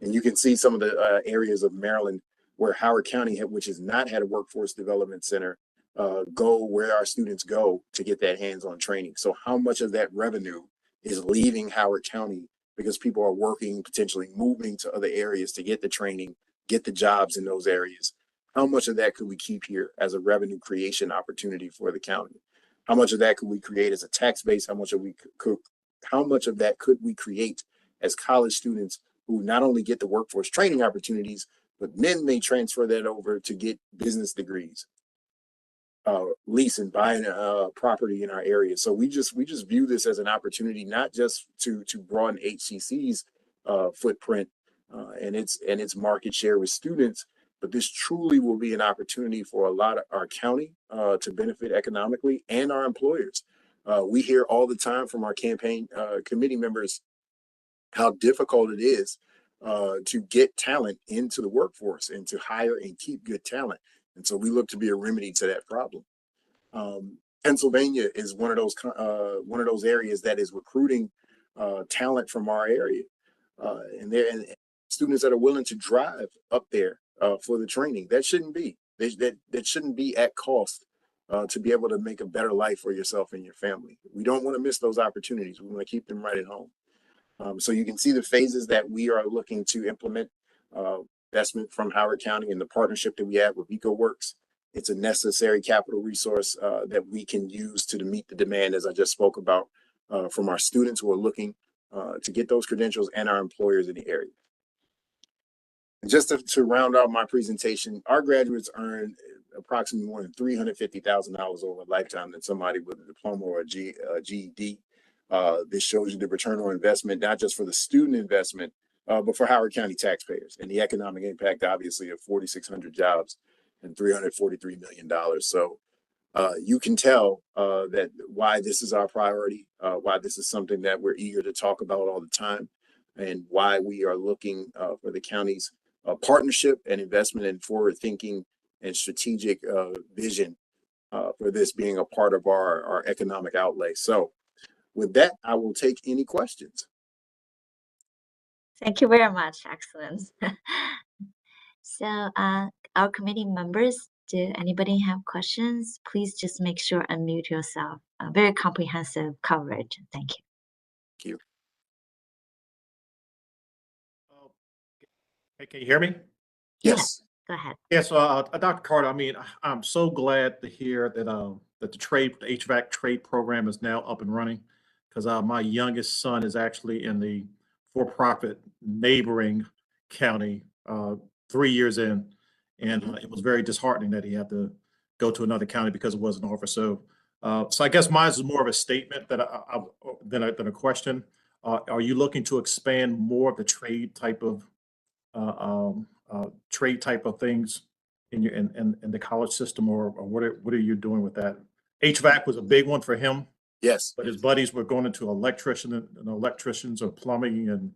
And you can see some of the areas of Maryland where Howard County, which has not had a workforce development center, go where our students go to get that hands-on training. So how much of that revenue is leaving Howard County because people are working, potentially moving to other areas to get the training, get the jobs in those areas? How much of that could we keep here as a revenue creation opportunity for the county? How much of that could we create as a tax base? How much of that could we create as college students who not only get the workforce training opportunities, but then may transfer that over to get business degrees, leasing, buying property in our area. So we just view this as an opportunity, not just to broaden HCC's footprint and its market share with students, but this truly will be an opportunity for a lot of our county to benefit economically and our employers. We hear all the time from our campaign committee members how difficult it is to get talent into the workforce and to hire and keep good talent. And so we look to be a remedy to that problem. Pennsylvania is one of those areas that is recruiting talent from our area, and students that are willing to drive up there for the training. That shouldn't be. That shouldn't be at cost to be able to make a better life for yourself and your family. We don't want to miss those opportunities. We want to keep them right at home. So you can see the phases that we are looking to implement investment from Howard County and the partnership that we have with EcoWorks. It's a necessary capital resource that we can use to meet the demand, as I just spoke about, from our students who are looking to get those credentials and our employers in the area. And just to round out my presentation, our graduates earn approximately more than $350,000 over a lifetime than somebody with a diploma or a GED. This shows you the return on investment, not just for the student investment, but for Howard County taxpayers and the economic impact, obviously, of 4,600 jobs and $343 million. So you can tell that why this is our priority, why this is something that we're eager to talk about all the time, and why we are looking for the county's partnership and investment in forward thinking and strategic vision for this being a part of our economic outlay. So with that, I will take any questions. Thank you very much. Excellent. So our committee members, do anybody have questions? Please just make sure unmute yourself. Very comprehensive coverage. Thank you. Thank you. Hey, can you hear me? Yes. Go ahead. Yeah, so Dr. Carter, I mean, I'm so glad to hear that that the HVAC trade program is now up and running, because my youngest son is actually in the for-profit neighboring county 3 years in, and it was very disheartening that he had to go to another county because it wasn't offered. So, so I guess mine is more of a statement that than a question. Are you looking to expand more of the trade type of things in your in the college system, or what are you doing with that? HVAC was a big one for him, Yes. but his buddies were going into electricians or plumbing, and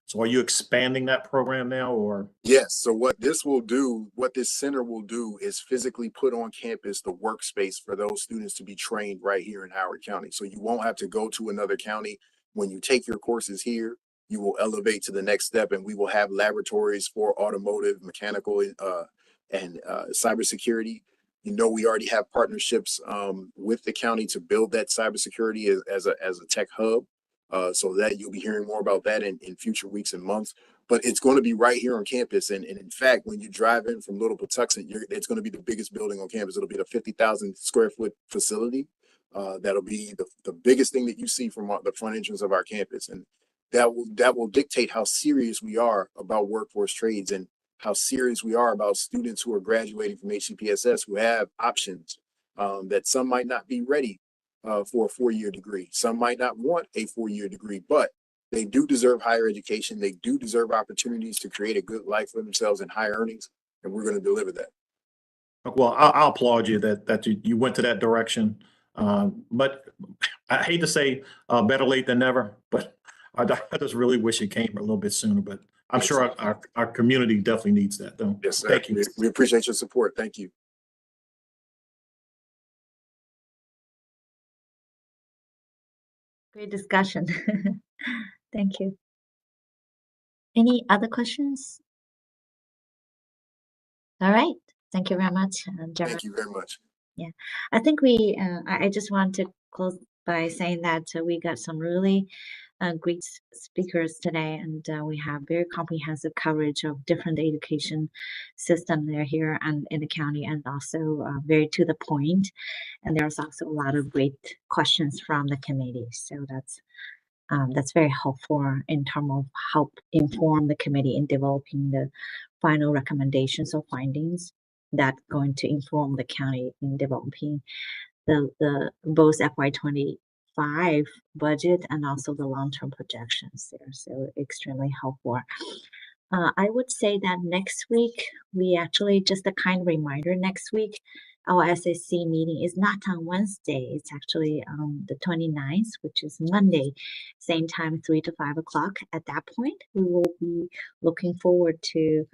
so are you expanding that program now, or? Yes. So what this will do, what this center will do, is physically put on campus the workspace for those students to be trained right here in Howard County. So you won't have to go to another county. When you take your courses here, you will elevate to the next step, and we will have laboratories for automotive, mechanical, and cybersecurity. You know, we already have partnerships with the county to build that cybersecurity as a tech hub. So that you'll be hearing more about that in future weeks and months. But it's going to be right here on campus. And in fact, when you drive in from Little Patuxent, it's going to be the biggest building on campus. It'll be the 50,000 square foot facility. That'll be the biggest thing that you see from the front entrance of our campus. And that will dictate how serious we are about workforce trades, and how serious we are about students who are graduating from HCPSS who have options, that some might not be ready for a 4-year degree. Some might not want a 4-year degree, but they do deserve higher education. They do deserve opportunities to create a good life for themselves and high earnings, and we're going to deliver that. Well, I'll applaud you that you went to that direction. But I hate to say better late than never, but I just really wish it came a little bit sooner. But I'm sure our community definitely needs that, though. Yes, sir. Thank you. We appreciate your support. Thank you. Great discussion. Thank you. Any other questions? All right. Thank you very much, Jared. Thank you very much. Yeah, I think I just want to close by saying that we got some really great speakers today, and we have very comprehensive coverage of different education system there here and in the county, and also very to the point. And there's also a lot of great questions from the committee. So that's very helpful in terms of help inform the committee in developing the final recommendations or findings that going to inform the county in developing the both FY25 budget and also the long-term projections there. So extremely helpful. I would say that next week, we actually, just a kind reminder, next week, our SAAC meeting is not on Wednesday. It's actually on the 29th, which is Monday, same time, 3 to 5 o'clock. At that point, we will be looking forward to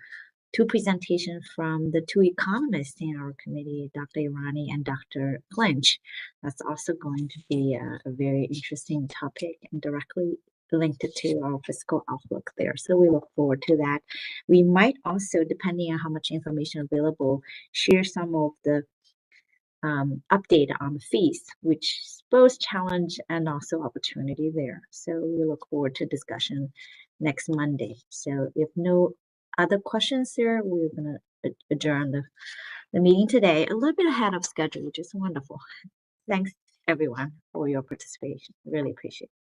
2 presentations from the 2 economists in our committee, Dr. Irani and Dr. Clinch. That's also going to be a very interesting topic and directly linked to our fiscal outlook there. So we look forward to that. We might also, depending on how much information available, share some of the update on the fees, which is both challenge and also opportunity there. So we look forward to discussion next Monday. So if no other questions there, we're going to adjourn the meeting today a little bit ahead of schedule, which is wonderful. Thanks everyone for your participation. Really appreciate it.